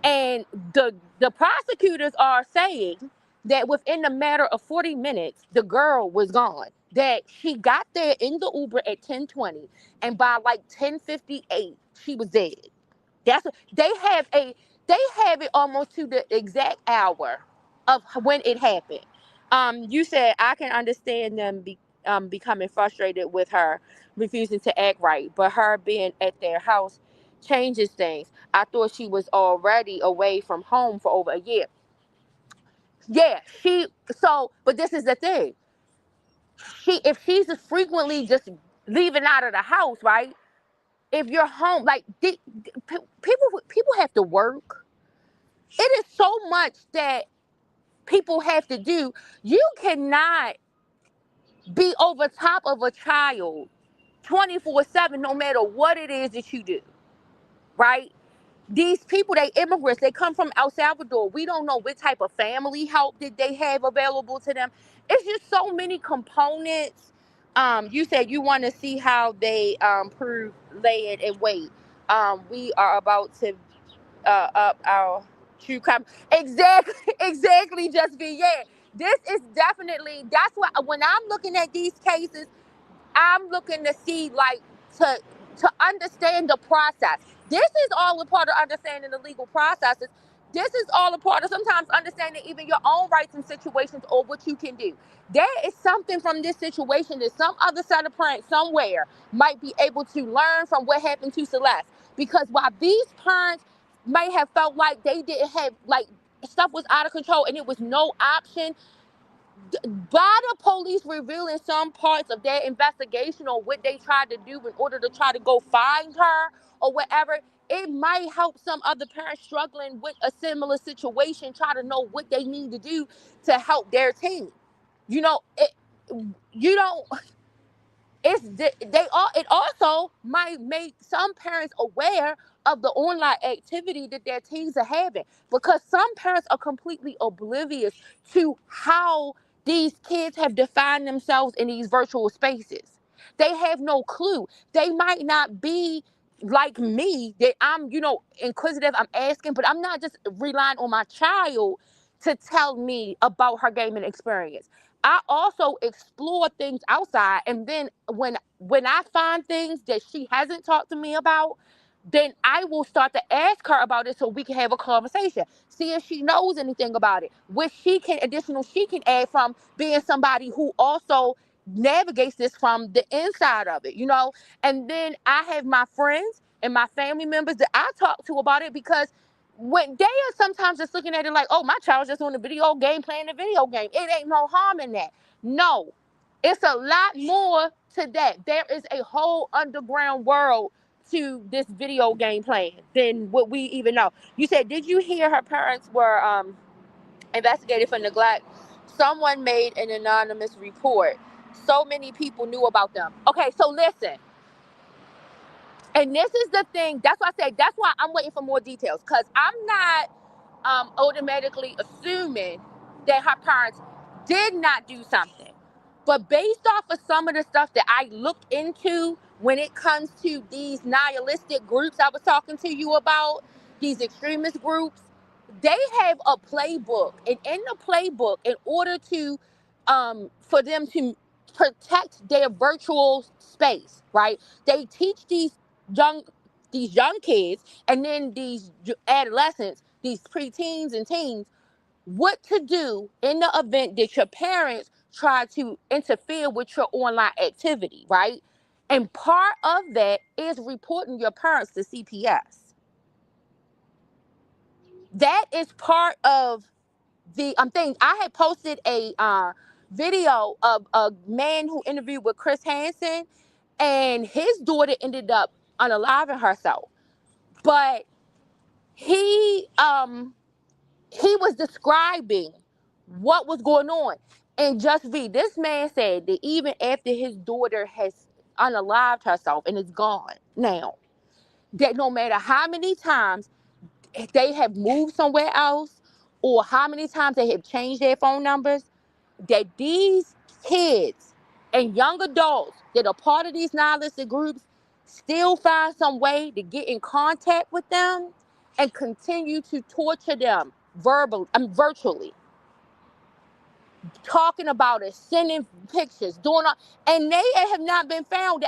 And the prosecutors are saying that within a matter of 40 minutes, the girl was gone. That she got there in the Uber at 10:20, and by like 10:58, she was dead. That's they have it almost to the exact hour of when it happened. You said I can understand them becoming frustrated with her refusing to act right, but her being at their house changes things. I thought she was already away from home for over a year. Yeah, but this is the thing. If she's just frequently just leaving out of the house, right? If you're home, like people have to work. It is so much that people have to do. You cannot be over top of a child 24/7, no matter what it is that you do, right? These people, they immigrants, they come from El Salvador. We don't know what type of family help that they have available to them. It's just so many components. You said you want to see how they prove lay it and wait. We are about to up our true crime. Exactly, exactly. Just be, yeah. This is definitely, that's what, when I'm looking at these cases, I'm looking to see, like, to understand the process. This is all a part of understanding the legal processes. This is all a part of sometimes understanding even your own rights in situations or what you can do. There is something from this situation that some other set of parents somewhere might be able to learn from what happened to Celeste. Because while these parents may have felt like they didn't have, like, stuff was out of control and it was no option, by the police revealing some parts of their investigation or what they tried to do in order to try to go find her or whatever, it might help some other parents struggling with a similar situation try to know what they need to do to help their team. You know, you don't it also might make some parents aware of the online activity that their teens are having, because some parents are completely oblivious to how these kids have defined themselves in these virtual spaces. They have no clue. They might not be like me, that I'm, inquisitive, I'm asking, but I'm not just relying on my child to tell me about her gaming experience. I also explore things outside, and then when I find things that she hasn't talked to me about, then I will start to ask her about it so we can have a conversation. See if she knows anything about it. Which she can add from being somebody who also navigates this from the inside of it, you know? And then I have my friends and my family members that I talk to about it, because when they are sometimes just looking at it like, oh, my child's just on a video game playing a video game. It ain't no harm in that. No, it's a lot more to that. There is a whole underground world to this video game playing than what we even know. You said, did you hear her parents were investigated for neglect? Someone made an anonymous report. So many people knew about them. Okay, so listen. And this is the thing. That's why I say, that's why I'm waiting for more details. Because I'm not automatically assuming that her parents did not do something. But based off of some of the stuff that I looked into when it comes to these nihilistic groups I was talking to you about, these extremist groups, they have a playbook. And in the playbook, in order to, for them to protect their virtual space, right? They teach young, these young kids, and then these adolescents, these preteens and teens, what to do in the event that your parents try to interfere with your online activity, right? And part of that is reporting your parents to CPS. That is part of the thing. I had posted a video of a man who interviewed with Chris Hansen, and his daughter ended up unaliving herself. But he was describing what was going on. And just read, this man said that even after his daughter has unalived herself and is gone now, that no matter how many times they have moved somewhere else or how many times they have changed their phone numbers, that these kids and young adults that are part of these nihilistic groups still find some way to get in contact with them and continue to torture them virtually, talking about it, sending pictures, doing all, and they have not been found.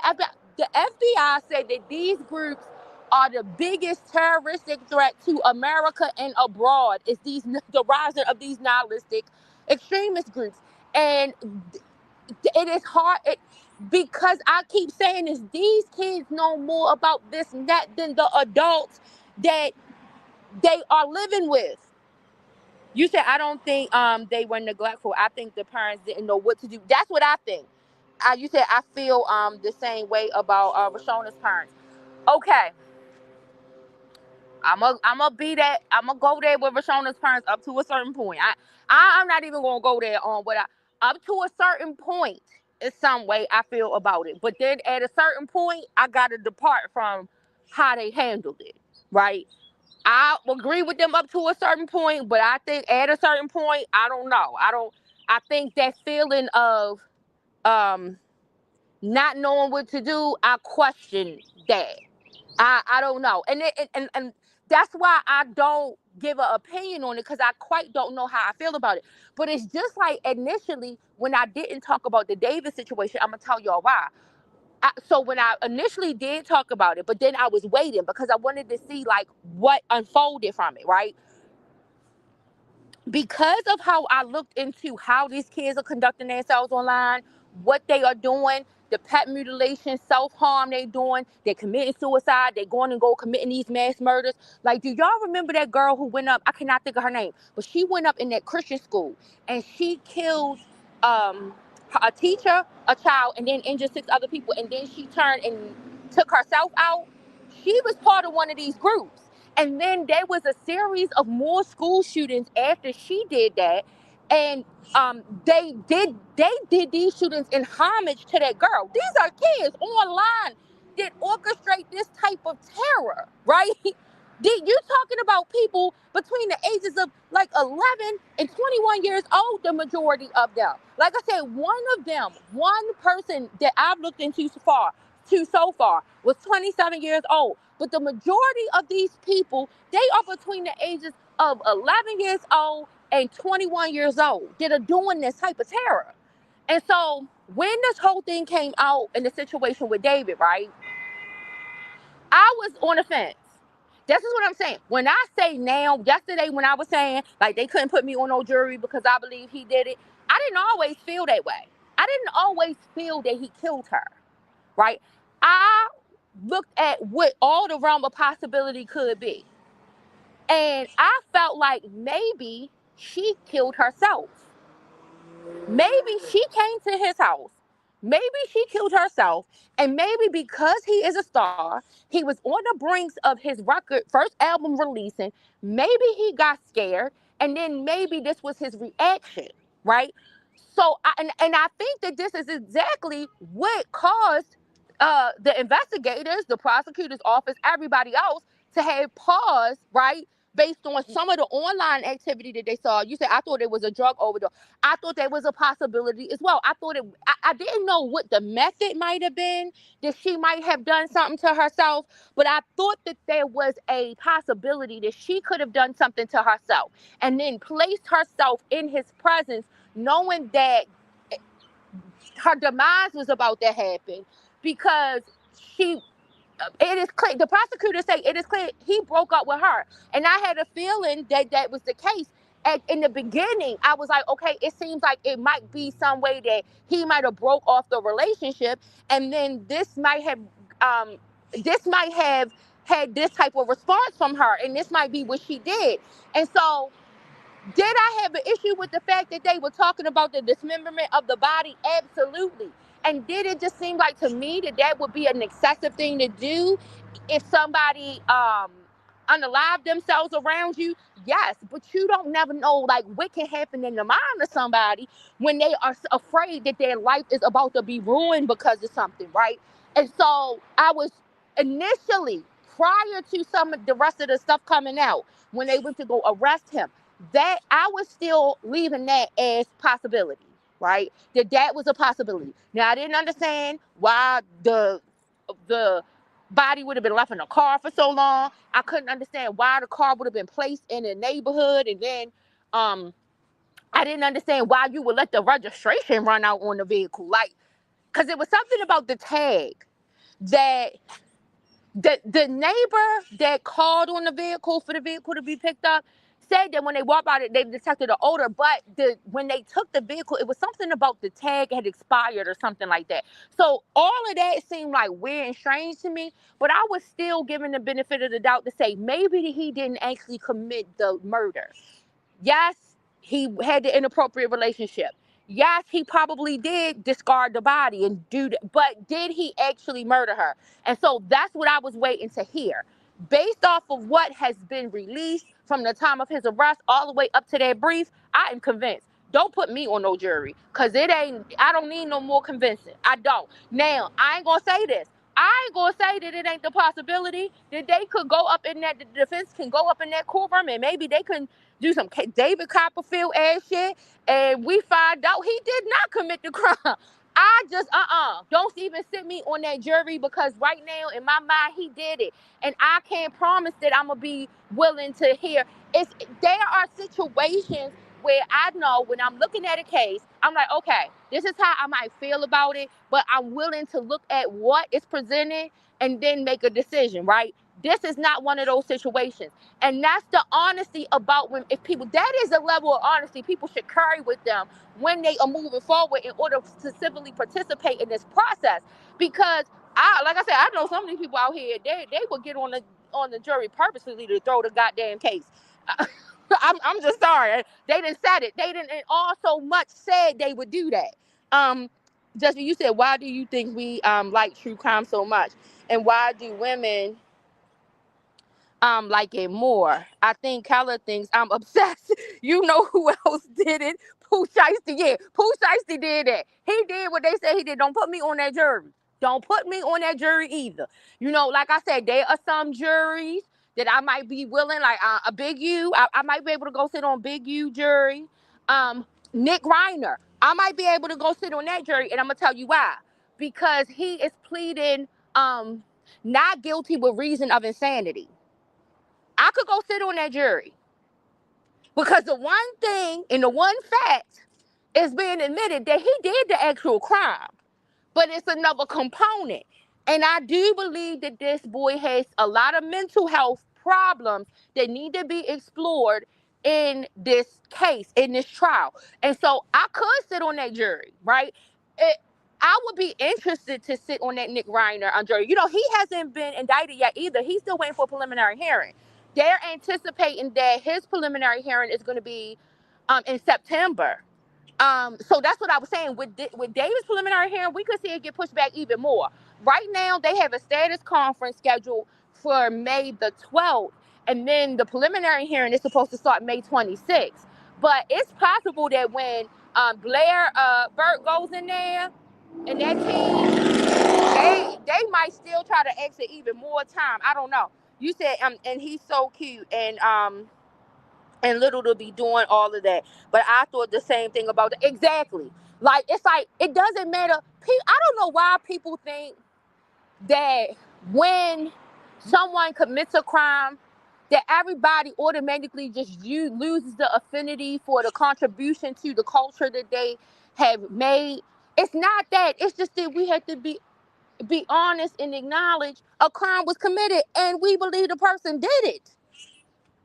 The FBI said that these groups are the biggest terroristic threat to America and abroad. Is the rising of these nihilistic extremist groups, and it is hard. Because I keep saying this, these kids know more about this and that than the adults that they are living with. You said, I don't think they were neglectful. I think the parents didn't know what to do. That's what I think. You said I feel the same way about Rashona's parents. Okay, I'm gonna be that. I'm gonna go there with Rashona's parents up to a certain point. I'm not even gonna go there on what up to a certain point. In some way, I feel about it, but then at a certain point, I gotta depart from how they handled it. Right? I agree with them up to a certain point, but I think at a certain point, I don't know. I think that feeling of um not knowing what to do, I question that. I don't know. And that's why I don't give an opinion on it, because I quite don't know how I feel about it. But it's just like initially when I didn't talk about the David situation, I'm gonna tell y'all why. So when I initially did talk about it, but then I was waiting because I wanted to see like what unfolded from it, right? Because of how I looked into how these kids are conducting themselves online, what they are doing, the pet mutilation, self-harm they doing, they're committing suicide, they're going and go committing these mass murders. Like, do y'all remember that girl who went up, I cannot think of her name, but she went up in that Christian school and she killed um, a teacher, a child, and then injured 6 other people, and then she turned and took herself out? She was part of one of these groups. And then there was a series of more school shootings after she did that. And they did these shootings in homage to that girl. These are kids online that orchestrate this type of terror, right? You're talking about people between the ages of like 11 and 21 years old, the majority of them. Like I said, one person that I've looked into so far was 27 years old. But the majority of these people, they are between the ages of 11 years old and 21 years old that are doing this type of terror. And so when this whole thing came out in the situation with David, right, I was on the fence. This is what I'm saying. When I say now, yesterday when I was saying like they couldn't put me on no jury because I believe he did it, I didn't always feel that way. I didn't always feel that he killed her, right? I looked at what all the realm of possibility could be. And I felt like maybe she killed herself. Maybe she came to his house. Maybe she killed herself. And maybe because he is a star, he was on the brinks of his record, first album releasing. Maybe he got scared. And then maybe this was his reaction, right? So, and I think that this is exactly what caused the investigators, the prosecutor's office, everybody else to have pause, right? Based on some of the online activity that they saw. You said, I thought it was a drug overdose. I thought that was a possibility as well. I didn't know what the method might have been, that she might have done something to herself, but I thought that there was a possibility that she could have done something to herself and then placed herself in his presence, knowing that her demise was about to happen because she it is clear, the prosecutors say it is clear he broke up with her. And I had a feeling that that was the case. In the beginning, I was like, okay, it seems like it might be some way that he might have broke off the relationship. And then um, this might have had this type of response from her. And this might be what she did. And so did I have an issue with the fact that they were talking about the dismemberment of the body? Absolutely. And did it just seem like to me that that would be an excessive thing to do if somebody unalived themselves around you? Yes, but you don't never know like what can happen in the mind of somebody when they are afraid that their life is about to be ruined because of something, right? And so I was initially, prior to some of the rest of the stuff coming out, when they went to go arrest him, that I was still leaving that as possibility, right? That was a possibility. Now I didn't understand why the body would have been left in a car for so long. I couldn't understand why the car would have been placed in a neighborhood, and then I didn't understand why you would let the registration run out on the vehicle, like, because it was something about the tag that the neighbor that called on the vehicle for the vehicle to be picked up said that when they walked by it, they detected an odor. But when they took the vehicle, it was something about the tag had expired or something like that. So all of that seemed like weird and strange to me. But I was still given the benefit of the doubt to say maybe he didn't actually commit the murder. Yes, he had the inappropriate relationship. Yes, he probably did discard the body and do that, but did he actually murder her? And so that's what I was waiting to hear. Based off of what has been released from the time of his arrest all the way up to that brief, I am convinced. Don't put me on no jury, because I don't need no more convincing. I don't. Now, I ain't gonna say this. I ain't gonna say that it ain't the possibility that they could go up in that, the defense can go up in that courtroom and maybe they can do some David Copperfield ass shit, and we find out he did not commit the crime. I just don't even sit me on that jury, because right now in my mind he did it, and I can't promise that I'm gonna be willing to hear. There are situations where I know when I'm looking at a case, I'm like, okay, this is how I might feel about it, but I'm willing to look at what is presented and then make a decision, right? This is not one of those situations. And that's the honesty about when, if people, that is a level of honesty people should carry with them when they are moving forward in order to civilly participate in this process. Because like I said, I know some of these people out here, they would get on the jury purposely to throw the goddamn case. I'm just sorry. They didn't said it. They didn't and also much said they would do that. Justin, you said, why do you think we like true crime so much? And why do women like it more? I think Keller thinks I'm obsessed. You know who else did it? Pooh Shiesty. Yeah, Pooh Shiesty did that. He did what they said he did. Don't put me on that jury. Don't put me on that jury either. You know, like I said, there are some juries that I might be willing, like a Big U. I might be able to go sit on Big U jury. Nick Reiner. I might be able to go sit on that jury, and I'm gonna tell you why. Because he is pleading not guilty with reason of insanity. I could go sit on that jury, because the one thing and the one fact is being admitted that he did the actual crime, but it's another component. And I do believe that this boy has a lot of mental health problems that need to be explored in this case, in this trial. And so I could sit on that jury, right? It, I would be interested to sit on that Nick Reiner jury. You know, he hasn't been indicted yet either. He's still waiting for a preliminary hearing. They're anticipating that his preliminary hearing is going to be in September. So that's what I was saying. With David's preliminary hearing, we could see it get pushed back even more. Right now, they have a status conference scheduled for May the 12th, and then the preliminary hearing is supposed to start May 26th. But it's possible that when Blair Burke goes in there and that team, they might still try to exit even more time. I don't know. You said and he's so cute and Little to be doing all of that. But I thought the same thing about it. Exactly. Like, it's like, it doesn't matter. I don't know why people think that when someone commits a crime, that everybody automatically just loses the affinity for the contribution to the culture that they have made. It's not that. It's just that we have to be honest and acknowledge a crime was committed, and we believe the person did it.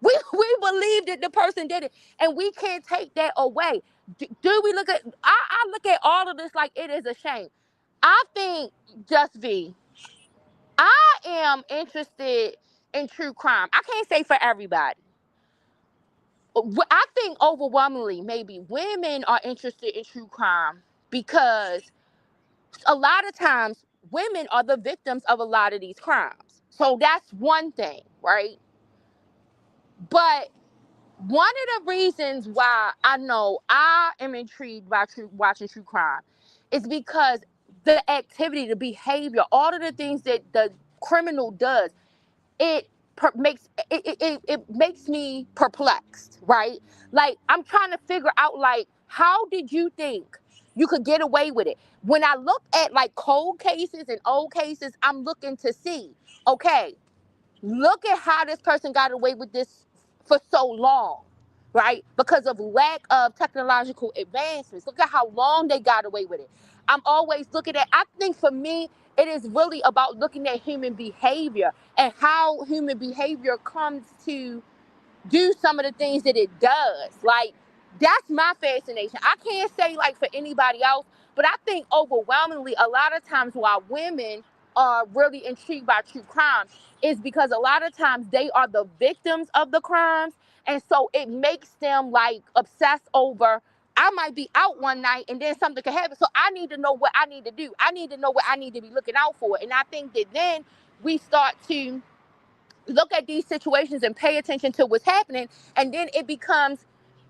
We believe that the person did it, and we can't take that away. Do we look at? I look at all of this like it is a shame. I think Just be. I am interested in true crime. I can't say for everybody. I think overwhelmingly, maybe women are interested in true crime because a lot of times women are the victims of a lot of these crimes. So that's one thing, right? But one of the reasons why I know I am intrigued by watching true crime is because the activity, the behavior, all of the things that the criminal does, it it makes me perplexed, right? Like, I'm trying to figure out, like, how did you think you could get away with it? When I look at like cold cases and old cases, I'm looking to see, okay, look at how this person got away with this for so long, right? Because of lack of technological advancements. Look at how long they got away with it. I'm always looking at, I think for me, it is really about looking at human behavior and how human behavior comes to do some of the things that it does. Like, that's my fascination. I can't say like for anybody else, but I think overwhelmingly a lot of times why women are really intrigued by true crime is because a lot of times they are the victims of the crimes. And so it makes them like obsess over, I might be out one night and then something could happen. So I need to know what I need to do. I need to know what I need to be looking out for. And I think that then we start to look at these situations and pay attention to what's happening, and then it becomes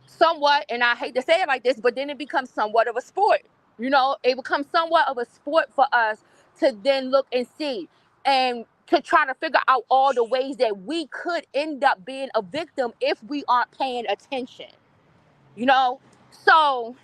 somewhat, and I hate to say it like this, but then it becomes somewhat of a sport. You know, it becomes somewhat of a sport for us to then look and see and to try to figure out all the ways that we could end up being a victim if we aren't paying attention, you know? So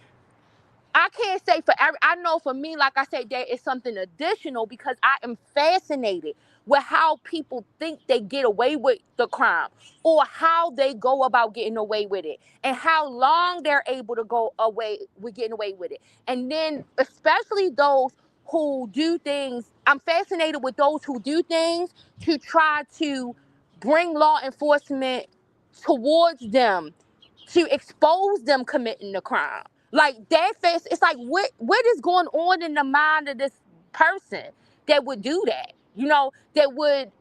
I can't say for every, I know for me, like I said, there is something additional because I am fascinated with how people think they get away with the crime or how they go about getting away with it and how long they're able to go away with getting away with it. And then especially those who do things, I'm fascinated with those who do things to try to bring law enforcement towards them to expose them committing the crime. Like that face, it's like what is going on in the mind of this person that would do that? You know, that would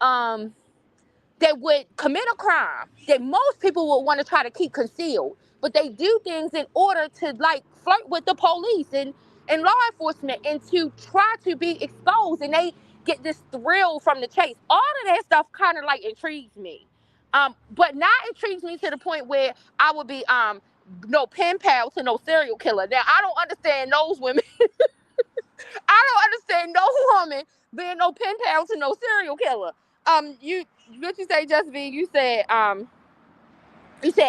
commit a crime that most people would want to try to keep concealed, but they do things in order to like flirt with the police and law enforcement and to try to be exposed, and they get this thrill from the chase. All of that stuff kind of like intrigues me, but not intrigues me to the point where I would be no pen pal to no serial killer. Now I don't understand those women. I don't understand no woman being no pen pal to no serial killer. You what you say, Just be? You said,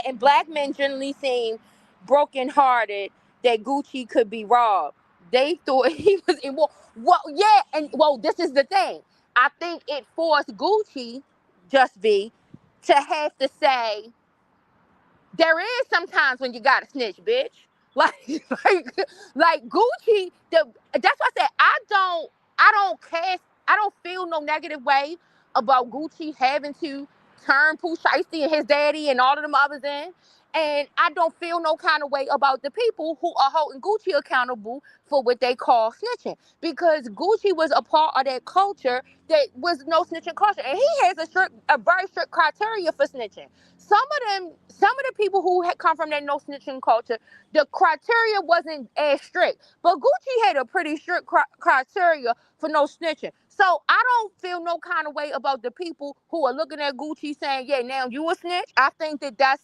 and black men generally seem brokenhearted that Gucci could be robbed. They thought he was in war. Well, yeah, and well, this is the thing. I think it forced Gucci, Just be, to have to say there is sometimes when you gotta snitch, bitch. Like, like Gucci. That's why I said I don't cast. I don't feel no negative way about Gucci having to turn Pooh Shiesty and his daddy and all of them others in. And I don't feel no kind of way about the people who are holding Gucci accountable for what they call snitching. Because Gucci was a part of that culture that was no snitching culture. And he has a very strict criteria for snitching. Some of the people who had come from that no snitching culture, the criteria wasn't as strict. But Gucci had a pretty strict criteria for no snitching. So I don't feel no kind of way about the people who are looking at Gucci saying, yeah, now you a snitch. I think that that's,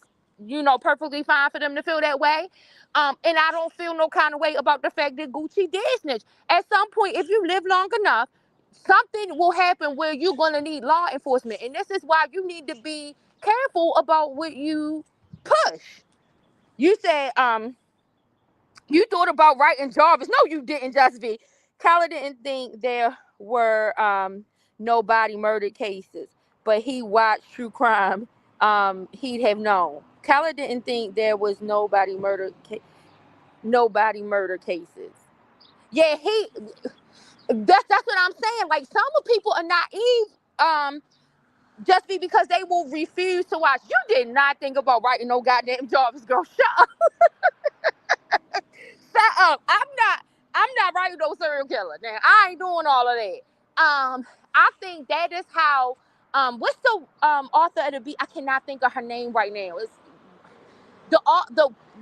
perfectly fine for them to feel that way. And I don't feel no kind of way about the fact that Gucci did snitch. At some point, if you live long enough, something will happen where you're going to need law enforcement. And this is why you need to be careful about what you push. You said, you thought about writing Jarvis. No, you didn't, Just be. Khaled didn't think there were nobody murder cases, but he watched true crime. He'd have known. Khaled didn't think there was nobody murder cases. Yeah, that's what I'm saying. Like, some of people are naive. Just because they will refuse to watch. You did not think about writing no goddamn Jarvis, girl. Shut Shut up. I'm not writing no serial killer. Now, I ain't doing all of that. I think that is how what's the author of the beat? I cannot think of her name right now. It's the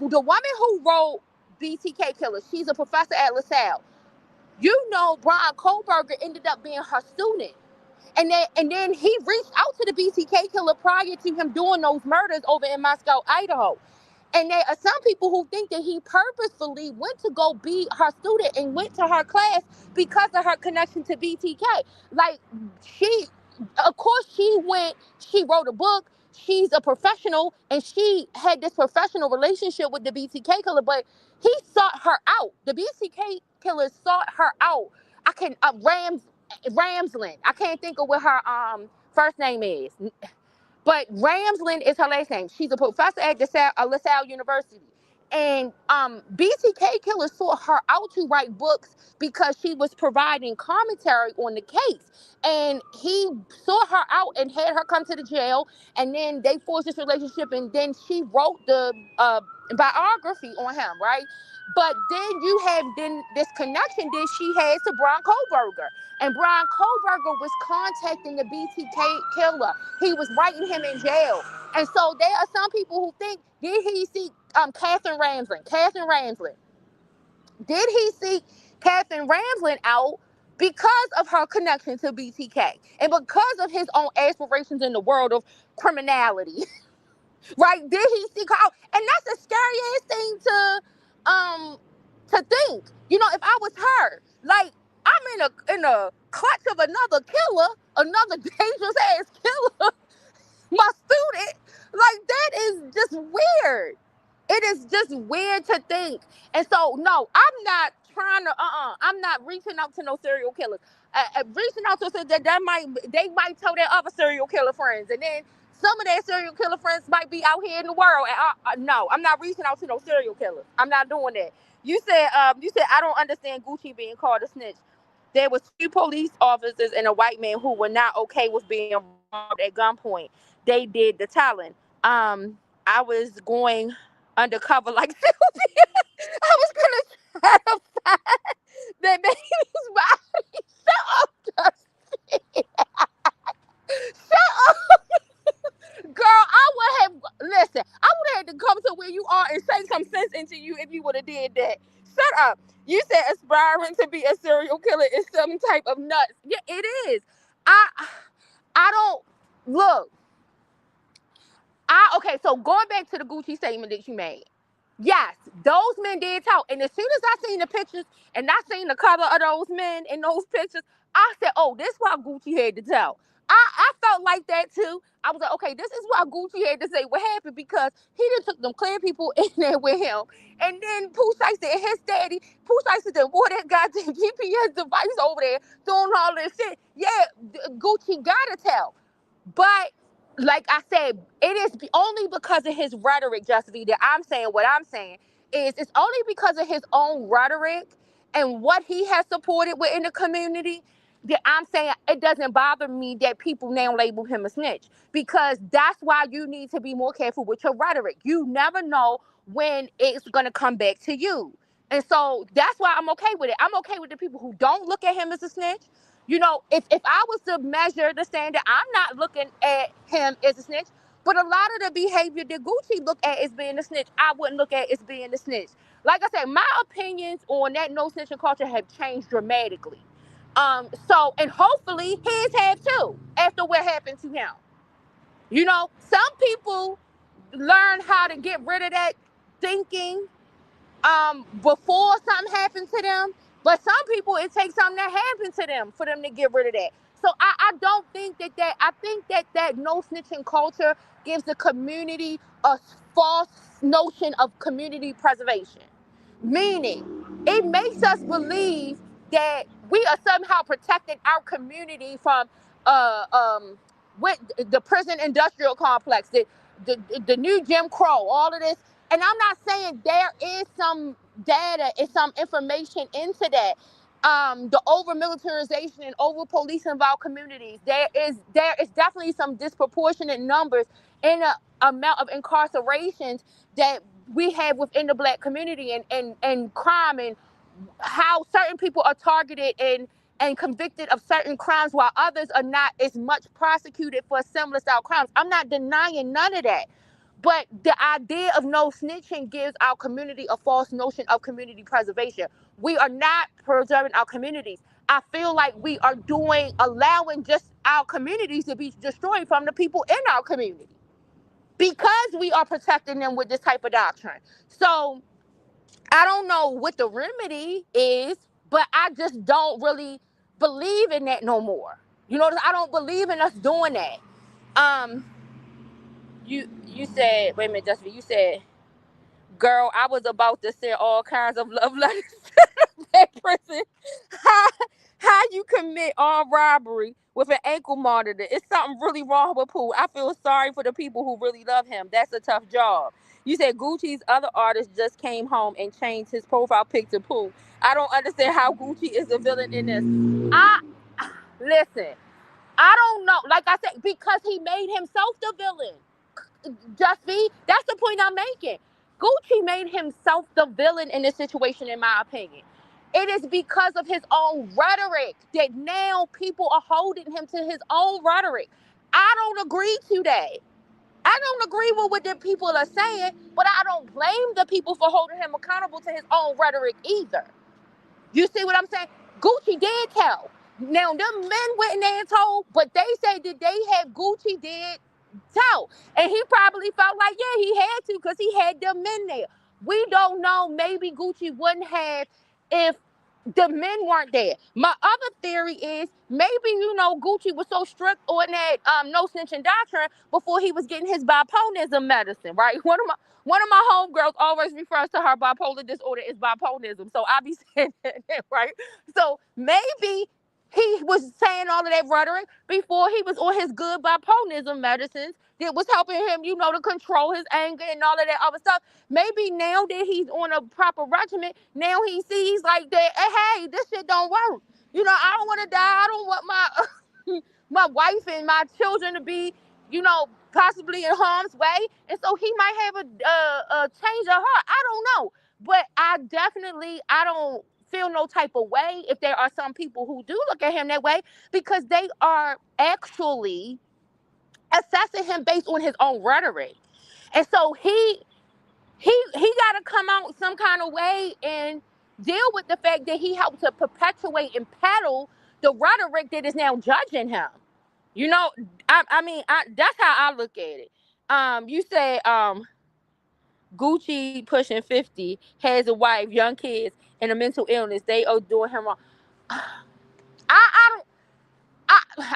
woman who wrote BTK Killer. She's a professor at LaSalle. Brian Kohlberger ended up being her student. And then he reached out to the BTK Killer prior to him doing those murders over in Moscow, Idaho. And there are some people who think that he purposefully went to go be her student and went to her class because of her connection to BTK. Like, of course, she wrote a book. She's a professional, and she had this professional relationship with the BTK killer, but he sought her out. The BTK killer sought her out. I can, Ramsland. I can't think of what her first name is. But Ramsland is her last name. She's a professor at LaSalle University. And BTK Killer sought her out to write books because she was providing commentary on the case. And he sought her out and had her come to the jail. And then they forged this relationship. And then she wrote the biography on him, right? But then you have this connection that she has to Brian Kohlberger. And Brian Kohlberger was contacting the BTK Killer. He was writing him in jail. And so there are some people who think, did he seek Catherine Ramsland? Catherine Ramsland. Did he seek Catherine Ramsland out because of her connection to BTK and because of his own aspirations in the world of criminality? Right? Did he seek her out? And that's a scary ass thing to think. If I was her, like, I'm in a clutch of another killer, another dangerous ass killer, my student. Like, that is just weird. It is just weird to think. And so, no, I'm not trying to, I'm not reaching out to no serial killers. Reaching out to they might tell their other serial killer friends. And then some of their serial killer friends might be out here in the world. And no, I'm not reaching out to no serial killers. I'm not doing that. You said I don't understand Gucci being called a snitch. There was two police officers and a white man who were not okay with being robbed at gunpoint. They did the telling. I was going undercover like Sylvia. I was gonna try to find that baby's body. Shut up, Justin. Shut up. Girl, I would have, listen, I would have had to come to where you are and say some sense into you if you would have did that. Shut up. You said aspiring to be a serial killer is some type of nuts. Yeah, it is. I I don't, look. Okay, so going back to the Gucci statement that you made. Yes, those men did talk. And as soon as I seen the pictures and I seen the cover of those men in those pictures, I said, oh, this is why Gucci had to tell. I felt like that too. I was like, okay, this is why Gucci had to say what happened because he done took them clear people in there with him. And then Pooh Shiesty and his daddy, Pooh Shiesty done wore that goddamn GPS device over there doing all this shit. Yeah, Gucci gotta tell. But like I said, it is only because of his rhetoric, Justin, that I'm saying what I'm saying. It's only because of his own rhetoric and what he has supported within the community that I'm saying it doesn't bother me that people now label him a snitch, because that's why you need to be more careful with your rhetoric. You never know when it's going to come back to you. And so that's why I'm okay with it. I'm okay with the people who don't look at him as a snitch. You know, if I was to measure the standard, I'm not looking at him as a snitch. But a lot of the behavior that Gucci look at as being a snitch, I wouldn't look at as being a snitch. Like I said, my opinions on that no snitching culture have changed dramatically. So, and hopefully his have too, after what happened to him. You know, some people learn how to get rid of that thinking before something happened to them. But some people, it takes something that happened to them for them to get rid of that. So I don't think I think that no snitching culture gives the community a false notion of community preservation. Meaning, it makes us believe that we are somehow protecting our community from uh, um, with the prison industrial complex, the new Jim Crow, all of this. And I'm not saying there is some data and some information into that. The over militarization and over policing of our communities. There is definitely some disproportionate numbers in the amount of incarcerations that we have within the black community, and crime, and how certain people are targeted and convicted of certain crimes while others are not as much prosecuted for similar style crimes. I'm not denying none of that. But the idea of no snitching gives our community a false notion of community preservation. We are not preserving our communities. I feel like we are allowing just our communities to be destroyed from the people in our community, because we are protecting them with this type of doctrine. So I don't know what the remedy is, but I just don't really believe in that no more. You know, I don't believe in us doing that. Um, you said, wait a minute, Justin, you said, girl, I was about to send all kinds of love letters to that person. How, how you commit armed robbery with an ankle monitor? It's something really wrong with Pooh. I feel sorry for the people who really love him. That's a tough job. You said Gucci's other artist just came home and changed his profile pic to Pooh. I don't understand how Gucci is the villain in this. I listen. I don't know. Like I said, because he made himself the villain. Just be. That's the point I'm making. Gucci made himself the villain in this situation, in my opinion. It is because of his own rhetoric that now people are holding him to his own rhetoric. I don't agree to that. I don't agree with what the people are saying, but I don't blame the people for holding him accountable to his own rhetoric either. You see what I'm saying? Gucci did tell. Now, them men went in there and told, but they say that they had Gucci did tell. And he probably felt like, yeah, he had to, because he had them men there. We don't know. Maybe Gucci wouldn't have if the men weren't there. My other theory is maybe, Gucci was so strict on that no snitching doctrine before he was getting his bipolarism medicine, right? One of my homegirls always refers to her bipolar disorder as bipolarism. So I be saying that, right? So maybe he was saying all of that rhetoric before he was on his good bipolarism medicines that was helping him, to control his anger and all of that other stuff. Maybe now that he's on a proper regimen, now he sees like that, hey, this shit don't work. I don't want to die. I don't want my my wife and my children to be, possibly in harm's way. And so he might have a change of heart. I don't know. But I don't feel no type of way if there are some people who do look at him that way, because they are actually assessing him based on his own rhetoric. And so he got to come out some kind of way and deal with the fact that he helped to perpetuate and peddle the rhetoric that is now judging him. You know, that's how I look at it. You said Gucci pushing 50, has a wife, young kids, and a mental illness. They are doing him wrong. I don't.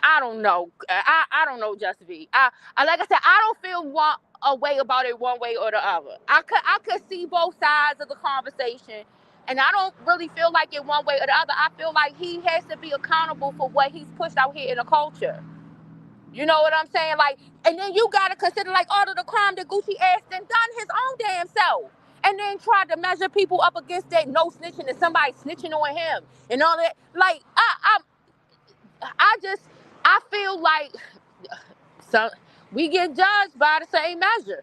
I don't know. I don't know, Just V. Like I said, I don't feel a way about it one way or the other. I could see both sides of the conversation, and I don't really feel like it one way or the other. I feel like he has to be accountable for what he's pushed out here in the culture. You know what I'm saying? Like, and then you gotta consider like all of the crime that Gucci asked and done his own damn self. And then tried to measure people up against that no snitching and somebody snitching on him and all that. Like, I just, I feel like some we get judged by the same measure.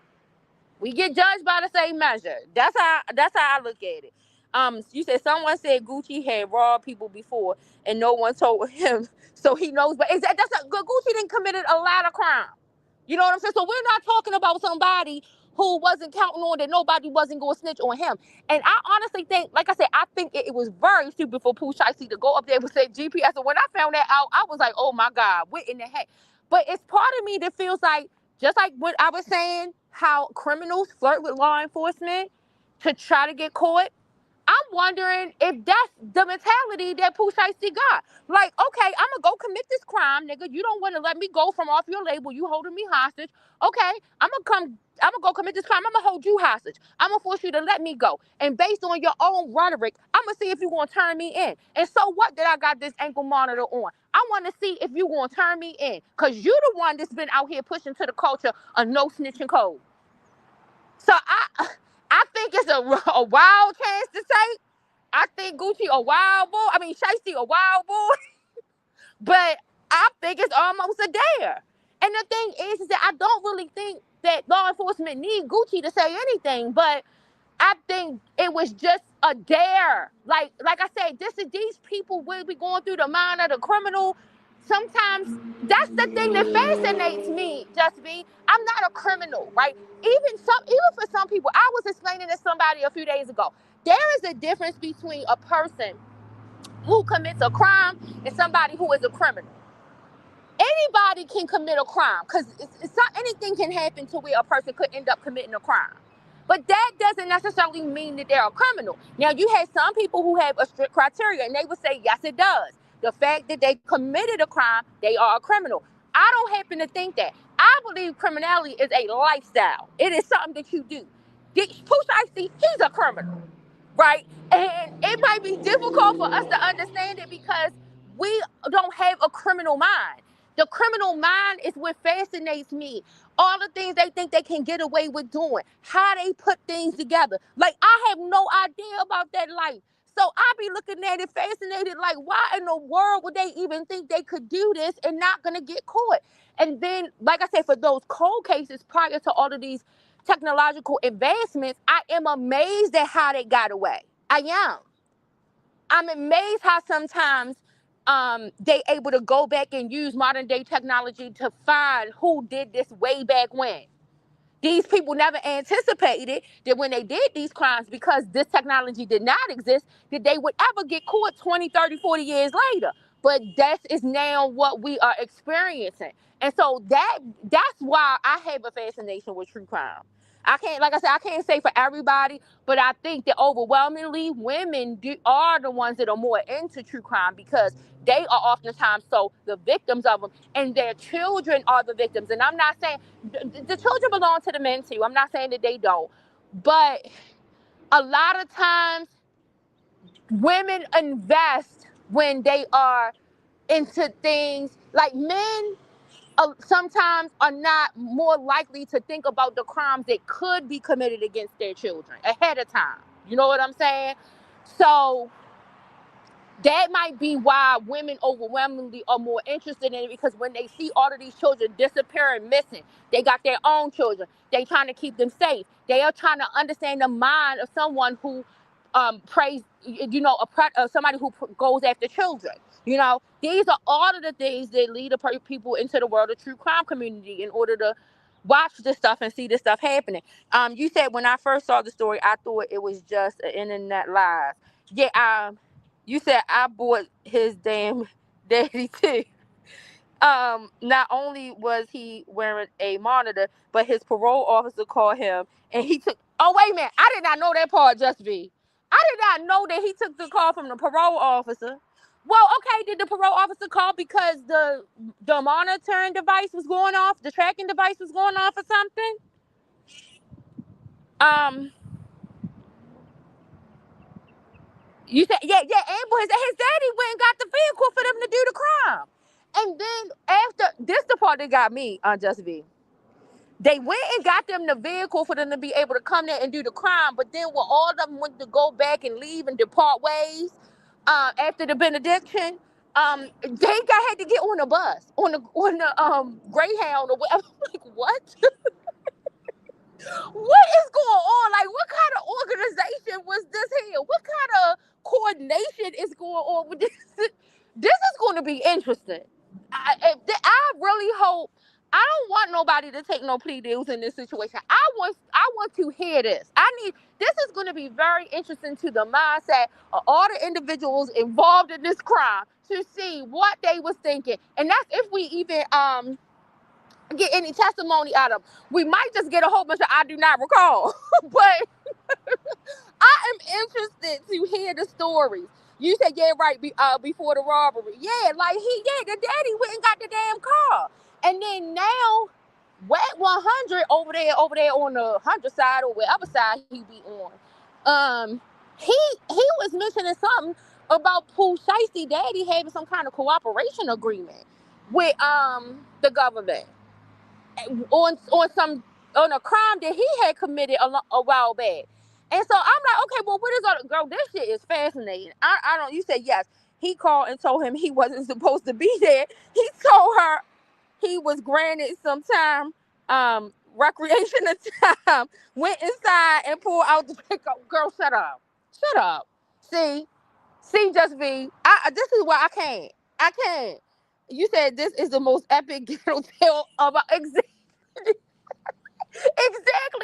We get judged by the same measure. That's how I look at it. You said someone said Gucci had robbed people before, and no one told him, so he knows. But is that that's a good Gucci didn't committed a lot of crime. You know what I'm saying? So we're not talking about somebody who wasn't counting on that nobody wasn't going to snitch on him. And I honestly think, like I said, I think it was very stupid for Pooh Shiesty to go up there and say GPS. And when I found that out, I was like, oh my God, what in the heck? But it's part of me that feels like, just like what I was saying, how criminals flirt with law enforcement to try to get caught. I'm wondering if that's the mentality that Pooh Shiesty got. Like, okay, I'm gonna go commit this crime, nigga. You don't want to let me go from off your label. You holding me hostage. Okay, I'm gonna go commit this crime. I'm gonna hold you hostage. I'm gonna force you to let me go. And based on your own rhetoric, I'm gonna see if you gonna turn me in. And so what that I got this ankle monitor on? I want to see if you gonna turn me in, cause you the one that's been out here pushing to the culture a no snitching code. So I think it's a wild chance to take. I think Gucci a wild boy. I mean, Shiesty a wild boy. But I think it's almost a dare. And the thing is that I don't really think that law enforcement need Gucci to say anything. But I think it was just a dare. Like I said, these people will be going through the mind of the criminal. Sometimes that's the thing that fascinates me, Just be. I'm not a criminal, right? Even for some people, I was explaining to somebody a few days ago. There is a difference between a person who commits a crime and somebody who is a criminal. Anybody can commit a crime because anything can happen to where a person could end up committing a crime. But that doesn't necessarily mean that they're a criminal. Now, you have some people who have a strict criteria, and they would say, yes, it does. The fact that they committed a crime, they are a criminal. I don't happen to think that. I believe criminality is a lifestyle. It is something that you do. Pooh Shiesty, he's a criminal, right? And it might be difficult for us to understand it because we don't have a criminal mind. The criminal mind is what fascinates me. All the things they think they can get away with doing, how they put things together. Like, I have no idea about that life. So I be looking at it fascinated, like, why in the world would they even think they could do this and not gonna get caught? And then, like I said, for those cold cases prior to all of these technological advancements, I am amazed at how they got away. I am. I'm amazed how sometimes they able to go back and use modern day technology to find who did this way back when. These people never anticipated that when they did these crimes, because this technology did not exist, that they would ever get caught 20, 30, 40 years later. But that is now what we are experiencing. And so that's why I have a fascination with true crime. I can't, like I said, I can't say for everybody, but I think that overwhelmingly women are the ones that are more into true crime because they are oftentimes so the victims of them, and their children are the victims. And I'm not saying the children belong to the men too. I'm not saying that they don't, but a lot of times women invest when they are into things like men. Sometimes are not more likely to think about the crimes that could be committed against their children ahead of time. You know what I'm saying? So that might be why women overwhelmingly are more interested in it, because when they see all of these children disappearing, missing, they got their own children. They trying to keep them safe. They are trying to understand the mind of someone who prays, somebody who goes after children. These are all of the things that lead people into the world of true crime community in order to watch this stuff and see this stuff happening. You said when I first saw the story, I thought it was just an internet live. Yeah, you said I bought his damn daddy too. Not only was he wearing a monitor, but his parole officer called him and he took. Oh wait a minute, I did not know that part. Just be, I did not know that he took the call from the parole officer. Well, okay, did the parole officer call because the monitoring device was going off, the tracking device was going off or something? Um, You said, yeah, Amber, his daddy went and got the vehicle for them to do the crime. And then after, this the part that got me, Just V. They went and got them the vehicle for them to be able to come there and do the crime. But then when all of them went to go back and leave and depart ways after the benediction, They had to get on a bus, on the Greyhound or whatever. I'm like, what? What is going on? Like, what kind of organization was this here? What kind of coordination is going on with this? This is going to be interesting. I really hope. I don't want nobody to take no plea deals in this situation. I want to hear this. This is going to be very interesting to the mindset of all the individuals involved in this crime to see what they was thinking, and that's if we even get any testimony out of them. We might just get a whole bunch of I do not recall, but I am interested to hear the stories. You said, yeah, right, before the robbery. Yeah, the daddy went and got the damn car. And then now, Wet 100 over there on the 100 side or whatever side he be on, he was mentioning something about Pooh Shiesty daddy having some kind of cooperation agreement with the government on a crime that he had committed a while back. And so I'm like, okay, well, what is all the girl? This shit is fascinating. I don't. You said yes. He called and told him he wasn't supposed to be there. He told her he was granted some time, recreational time. Went inside and pulled out the pickup. Girl, shut up, shut up. See, just be. This is why I can't. I can't. You said this is the most epic ghetto tale about exactly.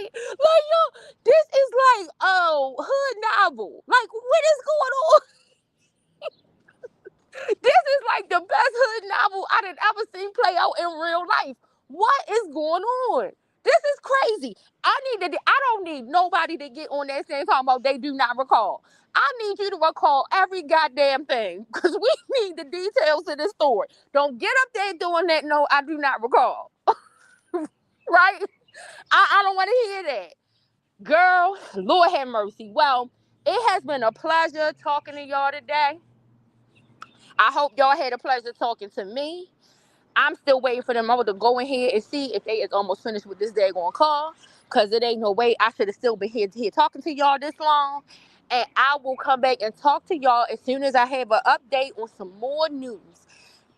Like, yo, this is like, oh, hood novel. Like, what is going on? This is like the best hood novel I done ever seen play out in real life. What is going on? This is crazy. I don't need nobody to get on that same talking about they do not recall. I need you to recall every goddamn thing because we need the details of this story. Don't get up there doing that. No, I do not recall. Right? I don't want to hear that. Girl, Lord have mercy. Well, it has been a pleasure talking to y'all today. I hope y'all had a pleasure talking to me. I'm still waiting for them to go in here and see if they is almost finished with this daggone call. Because it ain't no way I should have still been here talking to y'all this long. And I will come back and talk to y'all as soon as I have an update on some more news.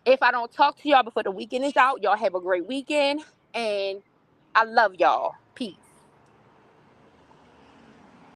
If I don't talk to y'all before the weekend is out, y'all have a great weekend. And I love y'all. Peace.